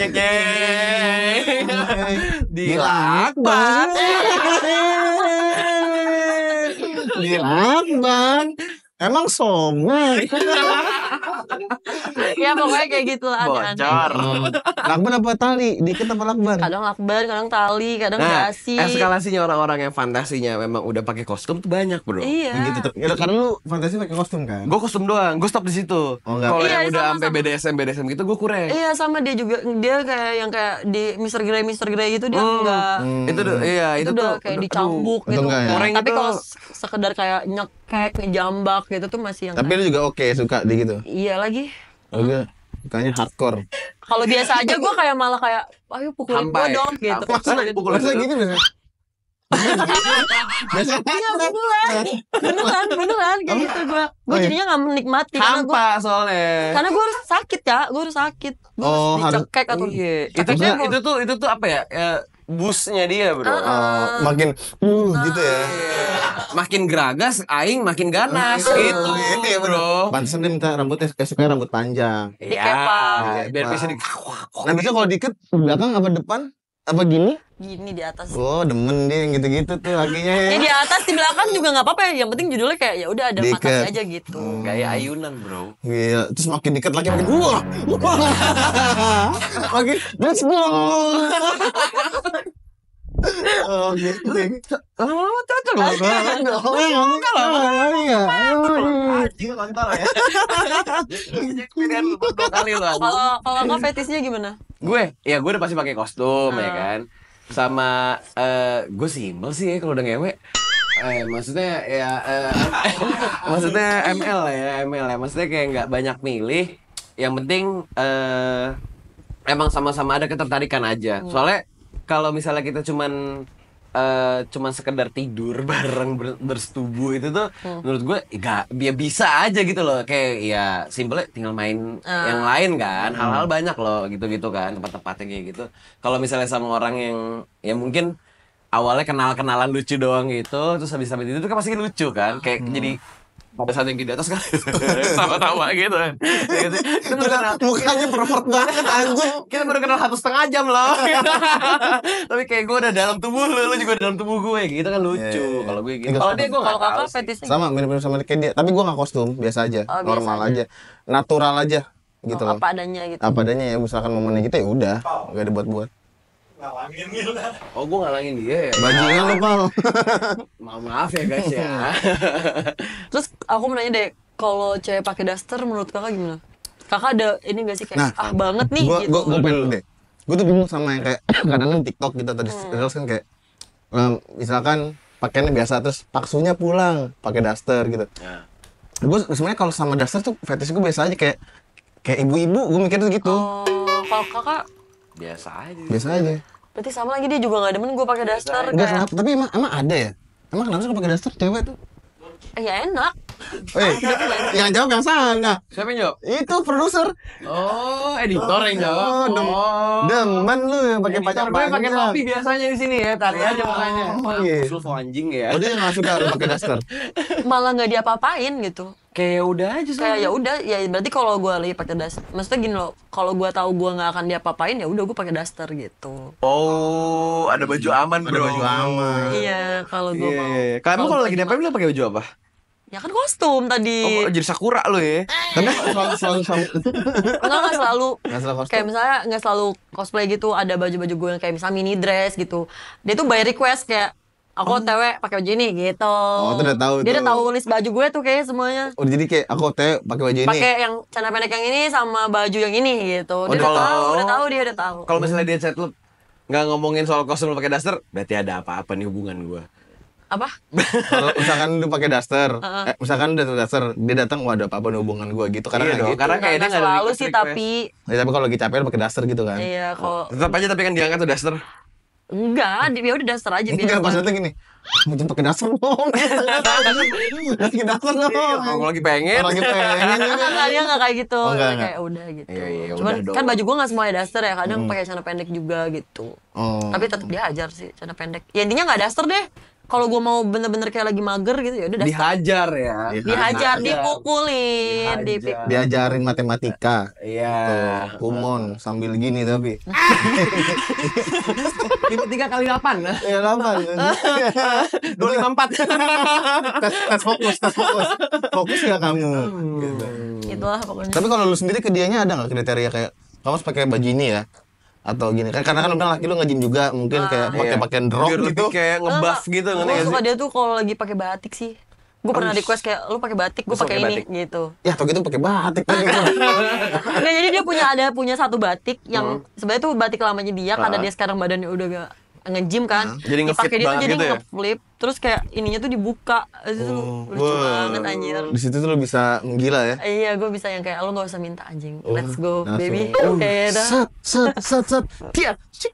Jeng. Dilakban. Dilakban. Emang somai. Ya pokoknya kayak gitu lah aneh-aneh. Bocor. Lakban apa tali? Dikit apa lakban? Kadang lakban, kadang tali, kadang Nah, dasi. eskalasinya orang-orang yang fantasinya memang udah pakai kostum tuh banyak, bro. Iya. Gitu tuh. Ya, karena lu fantasi pakai kostum kan? Gue kostum doang, gue stop di situ. Oh, enggak. Kalau Iya, yang udah sama, sampai sama. BDSM gitu gue kurang. Iya sama dia juga kayak yang kayak di Mr. Grey gitu dia enggak. Itu tuh, iya Itu itu udah tuh kayak aduh, dicambuk itu gitu. enggak ya? Goreng Tapi itu- kalau sekedar kayak nyekek, ngejambak gitu tuh masih yang Tapi lu juga oke suka di gitu. iya lagi. Oke. Sukanya hardcore. Kalau biasa aja gue kayak malah kayak ayo pukulin gue Hampai. dong gitu. Hampai. Pukul Masa aja. gitu biasanya? Biasanya Iya beneran kayak gitu gue. Gue Oh, iya. jadinya nggak menikmati Hampa soalnya. karena gue harus sakit. Gue harus Oh, harus- dicekek atau Iya, cekeknya itu tuh apa ya? busnya dia, bro. Makin gitu ya. Makin geragas, aing makin ganas gitu. Iya, bro. Pantesan dia minta rambutnya suka rambut panjang. Dikepang. biar bisa di Nah, bisa kalau diikat belakang apa depan apa gini? Gini di atas. Oh, demen dia yang gitu-gitu tuh lakinya. Ya di atas di belakang juga nggak apa-apa ya. Yang penting judulnya kayak ya udah ada Diikat. matanya aja gitu. gaya ayunan, bro. Iya, terus makin dekat lagi makin wah. Makin let's go. Oh, gitu. Lama-lama cocok loh. Anjing kontol ya. Pilihan lu 2 kali lo. Kalau nggak fetisnya gimana? Gue udah pasti pakai kostum ya kan. Sama gue simpel sih ya kalau udah ngewe. Maksudnya ya maksudnya ML ya. Maksudnya kayak nggak banyak milih. Yang penting emang sama-sama ada ketertarikan aja. Soalnya kalau misalnya kita cuman sekedar tidur bareng bersetubuh itu tuh menurut gue ya bisa aja gitu loh, kayak ya simpelnya tinggal main yang lain kan, hal-hal banyak loh gitu kan, tempat-tempatnya kayak gitu. Kalau misalnya sama orang yang ya mungkin awalnya kenal-kenalan lucu doang gitu, terus habis itu kan pasti lucu kan, kayak jadi pada saat yang di atas kan sama-sama gitu kan. Gitu. Kita baru kenal, Mukanya pervert banget anjing. kita baru kenal 1,5 jam loh. Tapi kayak gue udah dalam tubuh lu juga dalam tubuh gue gitu kan lucu. Iya. Kalau gue gitu. Kalau Kalau dia gue Kalau nggak tahu kakak sih. fetisnya Sama mirip-mirip sama kayak dia, tapi gua nggak kostum, biasa aja, Oh, biasa normal aja. aja, natural aja gitu loh. apa adanya gitu. Apa adanya ya, misalkan momennya gitu ya udah, nggak dibuat-buat. Oh gue ngalangin dia ya. Bajingan lu, Pal. Maaf ya guys ya. Terus aku mau nanya deh, kalau cewek pakai daster menurut kakak gimana? Kakak ada ini gak sih kayak Nah, banget nih Gua gitu? gua pengen deh. Gua tuh bingung sama yang kayak kadang-kadang TikTok gitu atau di Reels kan kayak misalkan pakaiannya biasa terus paksunya pulang pakai daster gitu. Ya. Gue sebenarnya kalau sama daster tuh fetish gue biasa aja, kayak ibu-ibu gue mikir tuh gitu. Oh, kalau kakak Biasa aja. Biasa aja. berarti sama lagi dia juga gak demen gue pakai daster Enggak kayak. kenapa, tapi emang ada ya? Emang kenapa sih kalau pakai daster cewek tuh? Ya enak. Yang jawab yang sana. Siapa yang jawab? Itu produser. Oh, editor yang jawab. Demen lu yang pakai Editor pacar gue pakai panjang. topi biasanya di sini ya, tarik aja mukanya. Oh, iya. Sulfo anjing ya. Oh, dia nggak suka lu pakai daster. Malah nggak diapa-apain gitu. Kayak udah aja Kayak ya udah, ya berarti kalau gue lagi pakai daster, maksudnya gini loh, kalau gue tahu gue nggak akan diapa-apain ya udah gue pakai daster gitu. Oh, ada baju aman, Ada baju aman. Iya, kalau gue mau. Kamu kalau lagi diapain lu pakai baju apa? Ya kan kostum tadi. Oh, jadi Sakura lu ya. Tapi selalu sama. Nggak selalu. Nggak selalu kostum. Kayak misalnya nggak selalu cosplay gitu, ada baju-baju gue yang kayak misalnya mini dress gitu. Dia tuh by request kayak aku OTW pakai baju ini gitu. Oh, itu udah tahu Dia tuh. udah tahu list baju gue tuh kayak semuanya. Oh, jadi kayak aku teh pakai baju ini. Pakai yang celana pendek yang ini sama baju yang ini gitu. Dia Oh, udah tahu, dia udah tahu. Kalau misalnya dia chat lu nggak ngomongin soal kostum lu pakai daster, berarti ada apa-apa nih hubungan gua. Apa? Kalau misalkan lu pakai daster, misalkan udah tuh daster, dia datang, wah ada apa-apa nih hubungan gua gitu, karena Iya kayak dong, gitu. karena kayak dia Nggak nggak ada selalu request. sih tapi Tapi kalau lagi capek lu pakai daster gitu kan. iya kalau Tetap aja tapi kan diangkat tuh daster. enggak, dia udah daster aja Mungkin biasa. pas datang gini, jangan pakai daster dong. Pakai daster dong. Kalau lagi pengen. Orang gitu pengen juga. Enggak, dia enggak kayak gitu. Oh, enggak, Dia enggak. kayak udah gitu. Iya, iya, Cuman udah dong. kan baju gue enggak semuanya daster ya, kadang pakai celana pendek juga gitu. Oh. Tapi tetap dihajar sih celana pendek. Ya intinya enggak daster deh. Kalau gue mau bener-bener kayak lagi mager gitu ya udah daster. Dihajar ya. Dihajar, dipukulin, Dihajar. Diajarin matematika. Iya. Tuh, kumon sambil gini tapi. 3 kali 8. Ya lama. 254. Tes fokus. Fokus nggak kamu? Gitu. Itulah pokoknya. Tapi kalau lu sendiri ke dianya ada nggak kriteria kayak kamu harus pakai baju ini ya? Atau gini kan karena kan lu bilang laki lu nge-gym juga mungkin kayak pakai pakaian drop Biar gitu. lebih kayak ngebuff gitu ngerti Gue nggak suka sih? dia tuh kalau lagi pakai batik sih. Gue pernah request kayak lu pakai batik, gue Lu pakai pakai ini batik? gitu. Ya atau gitu pakai batik kan gitu. Nggak, jadi dia punya satu batik yang sebenarnya tuh batik lamanya dia karena dia sekarang badannya udah gak nge-gym kan. Jadi ngefit Dipakai dia tuh banget jadi gitu ya? nge-flip terus kayak ininya tuh dibuka. Itu tuh lucu banget anjir. Di situ tuh lu bisa menggila ya. Iya, gue bisa yang kayak lo gak usah minta anjing. Let's go, langsung. baby. Kayak dah. Set. Dia cik.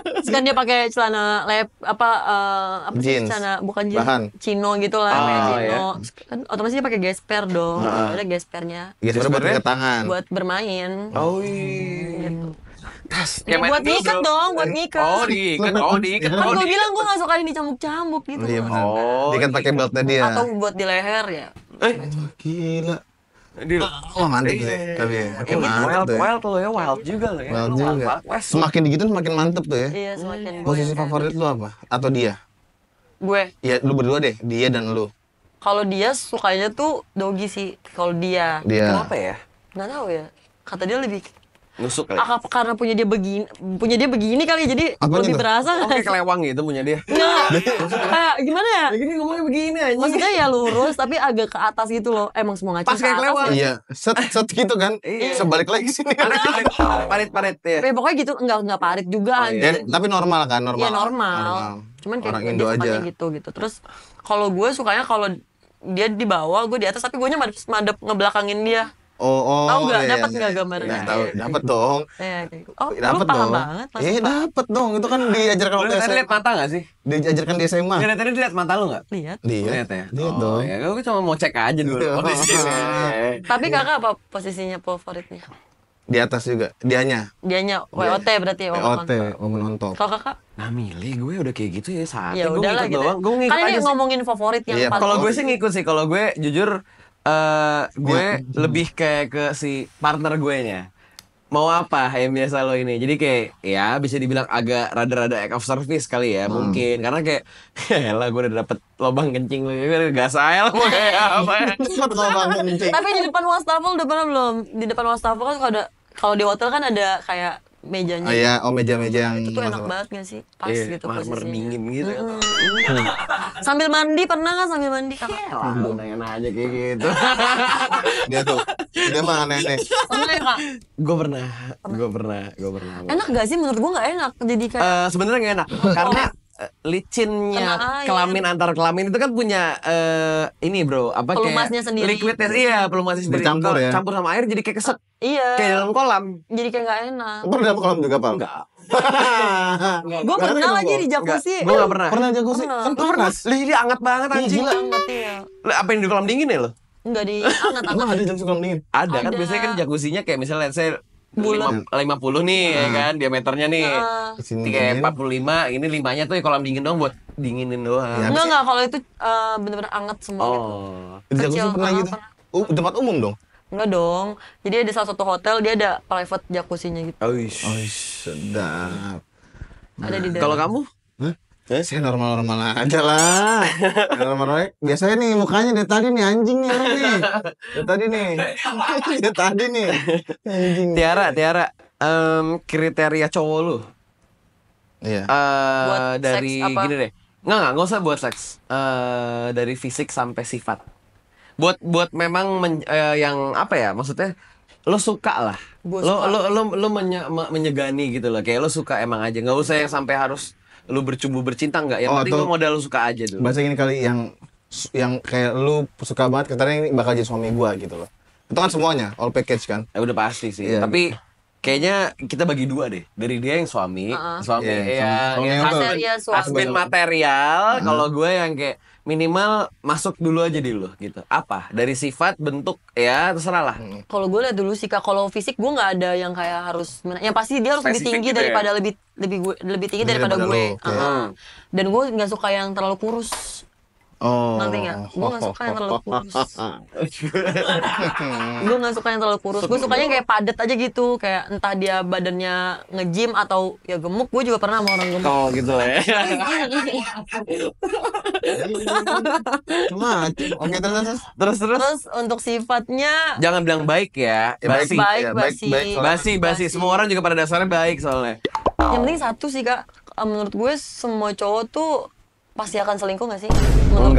Terus kan dia pakai celana apa sih Jeans. celana bukan jeans, Bahan. chino gitu lah, kayak Oh, chino. Kan otomatis dia pakai gesper dong. Ada gespernya Ya sebenarnya buat Sebenarnya ke tangan. buat bermain. Oh iya. Gitu. Tas. Ya, buat main ngikat dulu. dong, buat ngikat. Oh, diikat. Kan gue bilang gue gak suka yang dicambuk-cambuk gitu. Iya benar. Oh, Dia kan pakai beltnya dia. Atau buat di leher ya. Gila. Di Oh mantep sih. Tapi ya. Oke mantep tuh ya. wild lo ya, wild juga lo ya. Wild Lo juga. West. Semakin digituin semakin mantep tuh ya. Iya semakin gue. Posisi favorit lu apa? Atau dia? Gue. Ya lu berdua deh, dia dan lu. Kalau dia sukanya tuh doggy sih. Kalau dia. Dia. Kenapa ya? Nggak tahu ya. Kata dia lebih. Nusuk kali. Karena punya dia begini kali jadi Apanya lebih tuh? terasa. Oh, kayak kelewang gitu punya dia. Nggak. Kayak gimana ya? Jadi ngomongnya begini aja. Maksudnya ya lurus tapi agak ke atas gitu loh. Emang semua ngacung Pas kayak ke atas kelewang. ya. Iya, set gitu kan. Iya. Sebalik lagi sini. Parit-parit ya. Ya, pokoknya gitu enggak parit juga Ya, anjir. tapi normal kan, normal. Iya normal. Cuman kayak orang dia Indo sukanya aja. gitu. Terus kalau gue sukanya kalau dia di bawah, gue di atas tapi gue nya madep ngebelakangin dia. Oh, Tahu nggak? iya, Dapat iya. nggak gambarnya? Nggak tahu, dapat dong. Kayak gitu. Oh, Dapat lu paham dong. banget. langsung Iya, paham. dapat dong. Itu kan diajarkan Lu waktu tadi SMA. lihat mata gak sih? Diajarkan di SMA. Nggak, tadi lihat mata lu nggak? Lihat. Lihat. ya? Lihat Oh, dong. ya, gue cuma mau cek aja dulu Iya. posisinya. Tapi kakak apa posisinya favoritnya? Di atas juga. Dianya. Dianya WOT berarti ya. POT, momen on top. Kalau kakak? Nah milih gue udah kayak gitu ya saat Ya gue udahlah ngikut gitu. doang. Gue ngikut Kan aja ini sih. ngomongin favorit yang Iya, paling. Kalau gue sih ngikut sih. Kalau gue jujur gue lebih kayak ke si partner gue nya. Mau apa yang biasa lo ini. Jadi kayak ya bisa dibilang agak rada-rada act of service kali ya mungkin. Karena kayak lah gue udah dapet lubang kencing lo. Gue gak sayang mau kayak apa ya. Cepet lo bangun kencing. Tapi di depan wastafel udah pernah belum? Di depan wastafel kan kalau di hotel kan ada kayak mejanya. Oh iya, meja-meja yang Itu tuh enak masuk. banget gak sih? Pas Iya, gitu marmer posisinya. dingin gitu. Sambil mandi pernah nggak sambil mandi kakak? Lah, enak aja kayak gitu. Dia tuh. Dia mah aneh-aneh. Pernah ya kak? Gue pernah. Enak gak sih? Menurut gue nggak enak. Jadi kayak Sebenarnya nggak enak karena licinnya Kena air. kelamin antar kelamin itu kan punya ini bro apa Pelumasnya kayak sendiri. liquidnya iya pelumasnya sendiri. Bercampur Kalau ya? campur sama air jadi kayak keset iya. kayak dalam kolam. Jadi kayak nggak enak. Pernah dalam kolam juga, Pak? Enggak. Gue pernah lagi di jacuzzi. Gue nggak pernah. Pernah jacuzzi? Pernah. Kan Lu pernah? panas. Lih, ini anget banget anjing. gila. Banget ya. Lah, apa yang di kolam dingin ya lo? Enggak di hangat Emang ada jacuzzi kolam dingin? Ada kan Ada. biasanya kan jacuzzinya kayak misalnya saya Bulat. 50 nih ya kan diameternya nih. Sini Kayak dingin. 45, ini 5-nya tuh kolam dingin doang buat dinginin doang. Ya, Enggak kalau itu bener-bener anget semua gitu. Oh. Di jacuzzi Kecil, pernah gitu? Tempat umum dong? Enggak dong. Jadi ada salah satu hotel dia ada private jacuzzinya gitu. Oh, Sedap. Ada di dalam. kalau kamu? Hah? Saya normal-normal aja lah. Normal-normal. Biasanya nih mukanya dari tadi nih anjing nih orang nih. Dari tadi nih. Dari tadi nih. Anjing. Tiara, kriteria cowok lu Iya. Buat dari seks apa? gini deh. Nggak usah buat seks. Dari fisik sampai sifat. Buat memang yang apa ya? Maksudnya lo suka lah. Gua Lo suka. lo menyegani gitu loh. Kayak lo suka emang aja. Nggak usah yang sampai harus lo bercumbu bercinta nggak. Yang Oh, penting atau- lo modal lo suka aja dulu. Bahasa gini kali yang kayak lu suka banget katanya ini bakal jadi suami gua gitu loh. Itu kan semuanya all package kan. Ya udah pasti sih. Iya. Tapi kayaknya kita bagi dua deh. Dari dia yang suami, suami Iya, yang suami yang tuh. Material suami. husband material. Kalau gue yang kayak minimal masuk dulu aja di lo gitu. Apa? Dari sifat, bentuk, ya terserah lah. Kalau gue lihat dulu sih kak, kalau fisik gue nggak ada yang kayak harus, yang pasti dia harus lebih Spesifik tinggi gitu ya? daripada lebih tinggi daripada Daripada gue. lu, oke. Dan gue nggak suka yang terlalu kurus. Oh. Ngerti nggak? Gue nggak suka yang terlalu kurus. Gue nggak suka yang terlalu kurus. Gue sukanya yang kayak padat aja gitu. Kayak entah dia badannya nge-gym atau ya gemuk. Gue juga pernah sama orang gemuk. Oh gitu lah ya. Cuma oke terus. Terus. Terus untuk sifatnya Jangan bilang baik ya. Ya, Basi. baik, ya, basi. Basi. Semua orang juga pada dasarnya baik soalnya. Yang penting satu sih kak, menurut gue semua cowok tuh pasti akan selingkuh gak sih? Menurut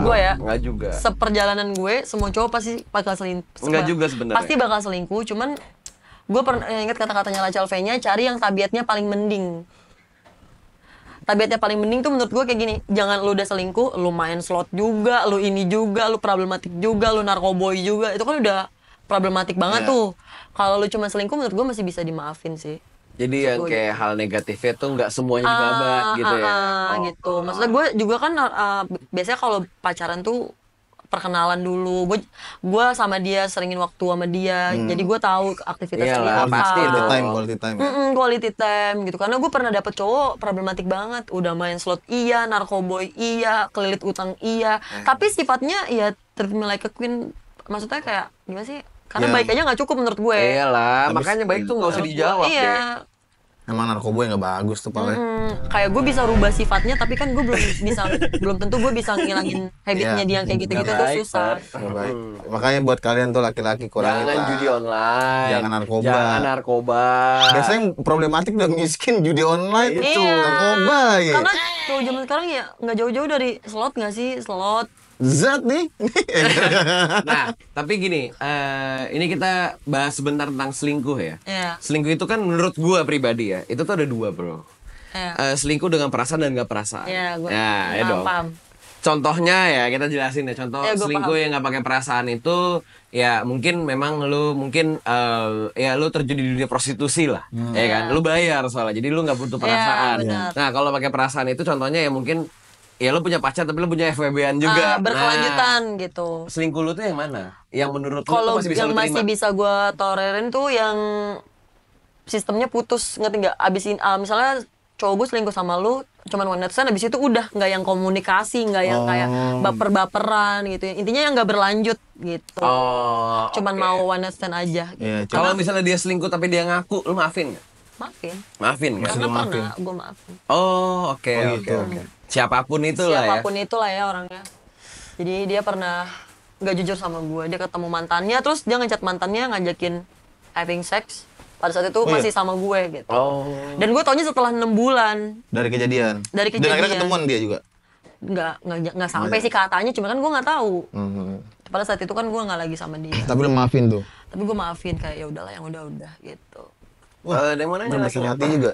gue ya. Enggak juga. Seperjalanan gue, semua cowok pasti bakal selingkuh. Enggak juga sebenarnya. Pasti bakal selingkuh, cuman gue pernah ingat kata-katanya Rachel V-nya, cari yang tabiatnya paling mending. Tabiatnya paling mending tuh menurut gue kayak gini, jangan lu udah selingkuh, lu main slot juga, lu ini juga, lu problematik juga, lu narkoboy juga, itu kan udah problematik banget Iya. tuh. Kalau lu cuma selingkuh menurut gue masih bisa dimaafin sih. Jadi yang kayak hal negatifnya tuh nggak semuanya digabak gitu ya. Gitu. Maksudnya gue juga kan biasanya kalau pacaran tuh perkenalan dulu. Gue sama dia seringin waktu sama dia. Jadi gue tahu aktivitasnya Iyalah, apa. pasti Quality dong. time, quality time. Quality time gitu. Karena gue pernah dapet cowok problematik banget. Udah main slot iya, narkoboy iya, kelilit utang iya. Tapi sifatnya ya treat me like a queen. Maksudnya kayak gimana sih? Karena Ya. baik aja nggak cukup menurut gue. Iyalah, Habis- makanya baik tuh nggak usah dijawab Iya. deh. Emang narkoba nggak bagus tuh Pal. Kayak gue bisa rubah sifatnya, tapi kan gue belum tentu gue bisa ngilangin habitnya Iya. dia yang kayak gitu-gitu tuh Baik, susah. Nggak baik. Makanya buat kalian tuh laki-laki kurangin Jangan lah. judi online. Jangan narkoba. Jangan narkoba. Biasanya yang problematik udah miskin judi online itu Iya. narkoba ya. Karena cowok zaman sekarang ya nggak jauh-jauh dari slot nggak sih, slot. Zat nih. Nah, tapi gini, ini kita bahas sebentar tentang selingkuh ya. Iya. Selingkuh itu kan menurut gua pribadi ya, itu tuh ada dua bro. Iya. Selingkuh dengan perasaan dan gak perasaan. Iya, gue ya dong. paham. Contohnya ya kita jelasin ya. Contoh Iya, gua selingkuh paham. yang nggak pakai perasaan itu ya mungkin memang lu ya lu terjun di dunia prostitusi lah, ya kan? Lu bayar soalnya, jadi lu nggak butuh perasaan. benar. Nah kalau pakai perasaan itu contohnya ya mungkin ya lu punya pacar tapi lu punya FWB-an juga. Berkelanjutan Nah, gitu. selingkuh lu tuh yang mana? Yang menurut lu Kalau tuh masih bisa yang lu terima? masih bisa gue tolerin tuh yang sistemnya putus, ngerti nggak? Abisin misalnya cowok gue selingkuh sama lu, cuman one night stand, abis itu udah nggak yang komunikasi, nggak yang kayak baper-baperan gitu. Intinya yang nggak berlanjut gitu. Oh, Cuman oke. mau one night stand aja. Gitu. Iya, Kalau misalnya dia selingkuh tapi dia ngaku, lu maafin nggak? Maafin. Maafin kan? Karena lu maafin? pernah gue maafin. Oh, oke Oh, oke gitu. oke. Siapapun itu lah ya. Siapapun itulah ya orangnya. Jadi dia pernah nggak jujur sama gue. Dia ketemu mantannya, terus dia ngechat mantannya ngajakin having sex. Pada saat itu Oh, iya? masih sama gue gitu. Oh. Dan gue taunya setelah 6 bulan. Dari kejadian. Dari Dan akhirnya kejadian. ketemuan dia juga. Nggak sampai sih katanya, cuma kan gue nggak tahu. Hmm. Pada saat itu kan gue nggak lagi sama dia. Tapi lu maafin tuh. Tapi gue maafin kayak ya udahlah yang udah gitu. Dari mana Berbesar hati juga.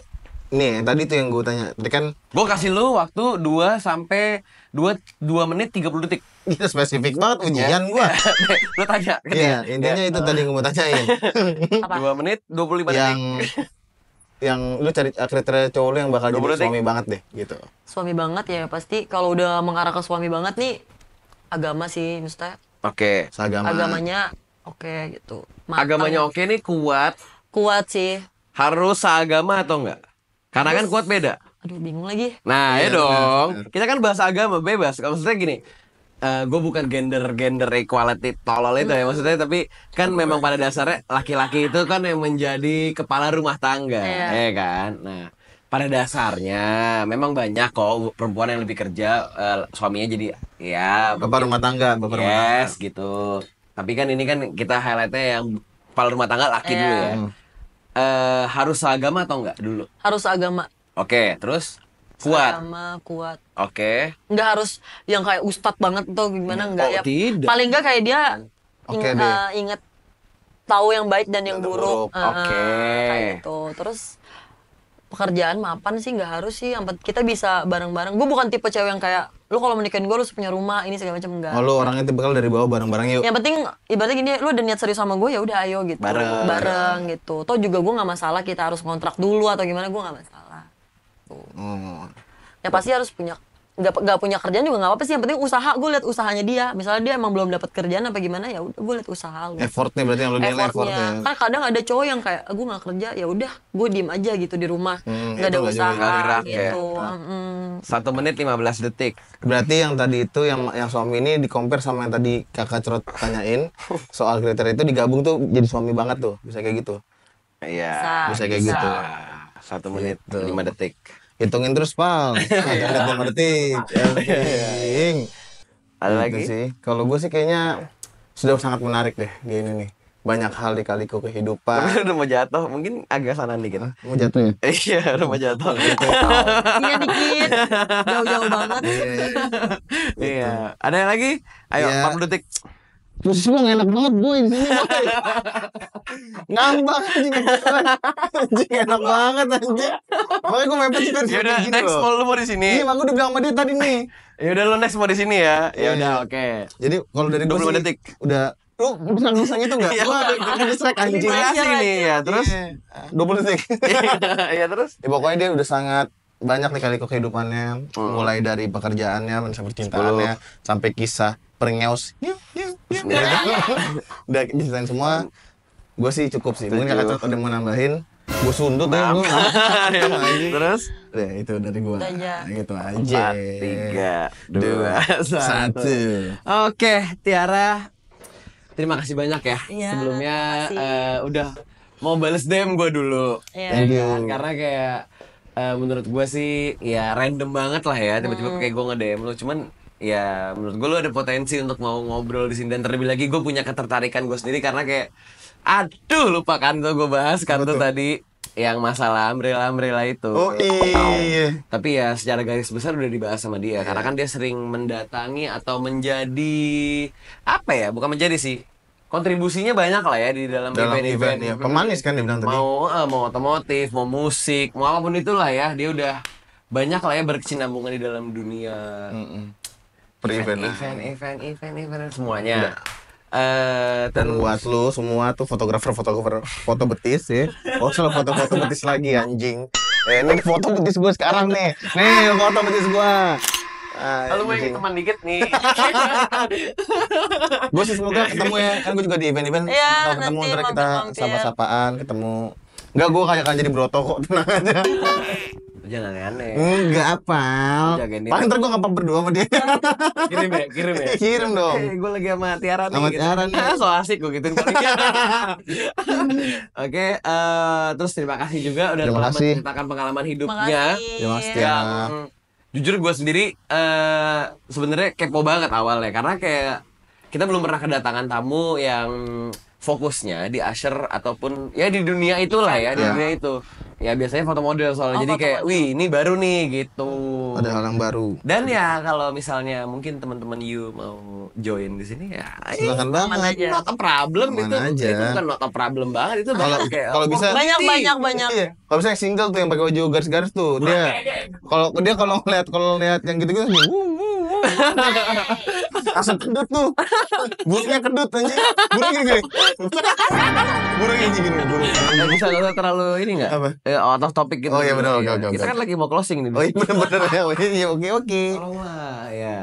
Nih, tadi tuh yang gue tanya. Tadi kan Gue kasih lu waktu 2 sampai 2 menit 30 detik. kita spesifik banget ujian gua. Lu tanya ke Iya, dia. intinya itu tadi yang gue mau tanyain. Apa? 2 menit 25 yang detik. yang lu cari kriteria cowok lu yang bakal 20 jadi detik. suami banget deh gitu. Suami banget ya pasti kalau udah mengarah ke suami banget nih agama sih maksudnya. Oke. Seagama. Agamanya oke gitu. Matang. Agamanya oke nih kuat. Kuat sih. Harus seagama atau enggak? Karena kan kuat beda. Aduh bingung lagi. Nah, ya Iya, dong. benar. Kita kan bahas agama bebas. Maksudnya gini, gue bukan gender equality tolol itu ya maksudnya, tapi kan memang pada dasarnya laki-laki itu kan yang menjadi kepala rumah tangga, Iya. ya kan. Nah, pada dasarnya memang banyak kok perempuan yang lebih kerja, suaminya jadi ya Bapak rumah tangga, bapak rumah tangga. yes gitu. Tapi kan ini kan kita highlightnya yang kepala rumah tangga laki Iya. dulu ya. Harus seagama atau enggak dulu? Harus agama. Oke, terus kuat. Agama kuat. Oke. Nggak harus yang kayak ustadz banget atau gimana enggak Oh, ya. tidak. Paling enggak kayak dia Oke deh. inget tahu yang baik dan yang Dan yang buruk. buruk. Oke. Kayak gitu. Terus pekerjaan mapan sih nggak harus sih. Kita bisa bareng-bareng. Gue bukan tipe cewek yang kayak lu kalau mau nikahin gue lu harus punya rumah ini segala macam enggak. Oh, lu orangnya tipikal dari bawah bareng-bareng yuk. Yang penting ibaratnya gini, lu ada niat serius sama gue ya udah ayo gitu. Bareng. Gitu. Toh juga gue nggak masalah kita harus kontrak dulu atau gimana, gue nggak masalah. Oh. Ya pasti harus punya nggak punya kerjaan juga nggak apa-apa sih, yang penting usaha. Gue lihat usahanya dia, misalnya dia emang belum dapat kerjaan apa gimana, ya udah gue lihat usaha lu. Effortnya berarti yang lu nilai effortnya. Kan kadang ada cowok yang kayak gue nggak kerja ya udah gue diem aja gitu di rumah, nggak ada itu nggak usaha juga gerak ya. gitu. 1 menit 15 detik. Berarti yang tadi itu yang suami ini di compare sama yang tadi kakak Cerot tanyain soal kriteria itu digabung tuh jadi suami banget tuh, bisa kayak gitu. Iya. Bisa kayak gitu. 1 menit Gitu. 5 detik. Hitungin terus pal. Hitung detik. Anjing. Ada Gitu lagi? sih. Kalau gue sih kayaknya sudah sangat menarik deh gini nih. Banyak hal di kaliku Tapi kehidupan. udah mau jatuh, mungkin agak sana dikit. Mau jatuh ya? Iya, udah mau jatuh. Iya dikit, jauh-jauh banget. Iya. Ada yang lagi? Ayo, Iya. 40 detik. Posisi lu enak banget boy di sini boy. Ngambang anjing. Anjing enak banget anjing. Makanya gue mepet juga di Ya udah, sini next loh. mau lu mau di sini. Iya, makanya udah bilang sama dia tadi nih. Ya udah lu next mau di sini ya. Ya Iya. udah, oke. Jadi kalau dari gue 25 sih detik. udah lu bisa gitu enggak? Iya, Gua udah. distract anjing. Durasi nih ya, terus 20 detik. ya terus Ya pokoknya dia udah sangat banyak nih kali kehidupannya, mulai dari pekerjaannya, sampai percintaannya, sampai kisah peringeus. Udah diseritain semua. Gue sih cukup sih. Mungkin kakak ada mau nambahin. Gue sundut ya gue. Terus Ya itu dari gue. Udah aja. Gitu aja. 4, 3, 2, 1. Oke, Tiara. Terima kasih banyak ya. Iya, Sebelumnya makasih. udah mau bales DM gue dulu. Iya. Thank you. Karena kayak menurut gue sih ya random banget lah ya tiba-tiba kayak gue nge-DM lu, cuman ya menurut gue lu ada potensi untuk mau ngobrol di sini, dan terlebih lagi gue punya ketertarikan gue sendiri karena kayak aduh lupa kan tuh gue bahas kan tuh tadi yang masalah umbrella itu. Oh iya. Tapi ya secara garis besar udah dibahas sama dia karena kan dia sering mendatangi atau menjadi apa ya, bukan menjadi sih, kontribusinya banyak lah ya di dalam event-event ya. Pemanis kan dia bilang tadi. mau otomotif, mau musik, mau apapun itulah ya, dia udah banyak lah ya berkesinambungan di dalam dunia Per event. event semuanya. Dan buat lu semua tuh fotografer foto betis ya. Oh, salah foto betis lagi anjing. Ini foto betis gue sekarang nih. Nih foto betis gue. Lalu mau ikut teman dikit nih. Gue sih semoga ketemu ya. Kan gue juga di event-event. Iya, Kalau ketemu nanti ntar kita mampir-mampir. sapa-sapaan, ketemu. Enggak, gue kayak jadi broto kok, tenang aja. Jangan aneh. Enggak apal. Jagain dia. Paling ntar gue ngapa berdua sama dia. Kirim ya. Kirim dong. Gue lagi sama Tiara nih. Sama gitu. Tiara nih. So asik gue gituin. Oke, terus terima kasih juga udah Terima telah kasih. menceritakan pengalaman hidupnya. Makasih. Terima kasih, Tiara. Yang jujur gue sendiri sebenarnya kepo banget awalnya karena kayak kita belum pernah kedatangan tamu yang fokusnya di usher ataupun ya di dunia itulah ya, di Iya. dunia itu. Ya biasanya foto model soalnya. Oh, Jadi foto kayak model. wih ini baru nih gitu. Ada hal yang baru. Dan ya kalau misalnya mungkin teman-teman you mau join di sini ya Silakan Aman banget. aja. not a problem. Aman itu aja. itu bukan not a problem banget, itu Kalau kayak kalau bisa Banyak. Iya. Kalau misalnya single tuh yang pakai baju garis-garis tuh, dia kalau ngeliat yang gitu-gitu nih, langsung kedut tuh. Burungnya kedut anjing. Burung gini. Burung gini. bisa nggak usah terlalu ini nggak Apa? out of topic gitu. Oh, iya, benar, oke, oke, Kita oke. kan lagi mau closing nih. Oh iya bener-bener ya. Iya, oke. Tolonglah ya.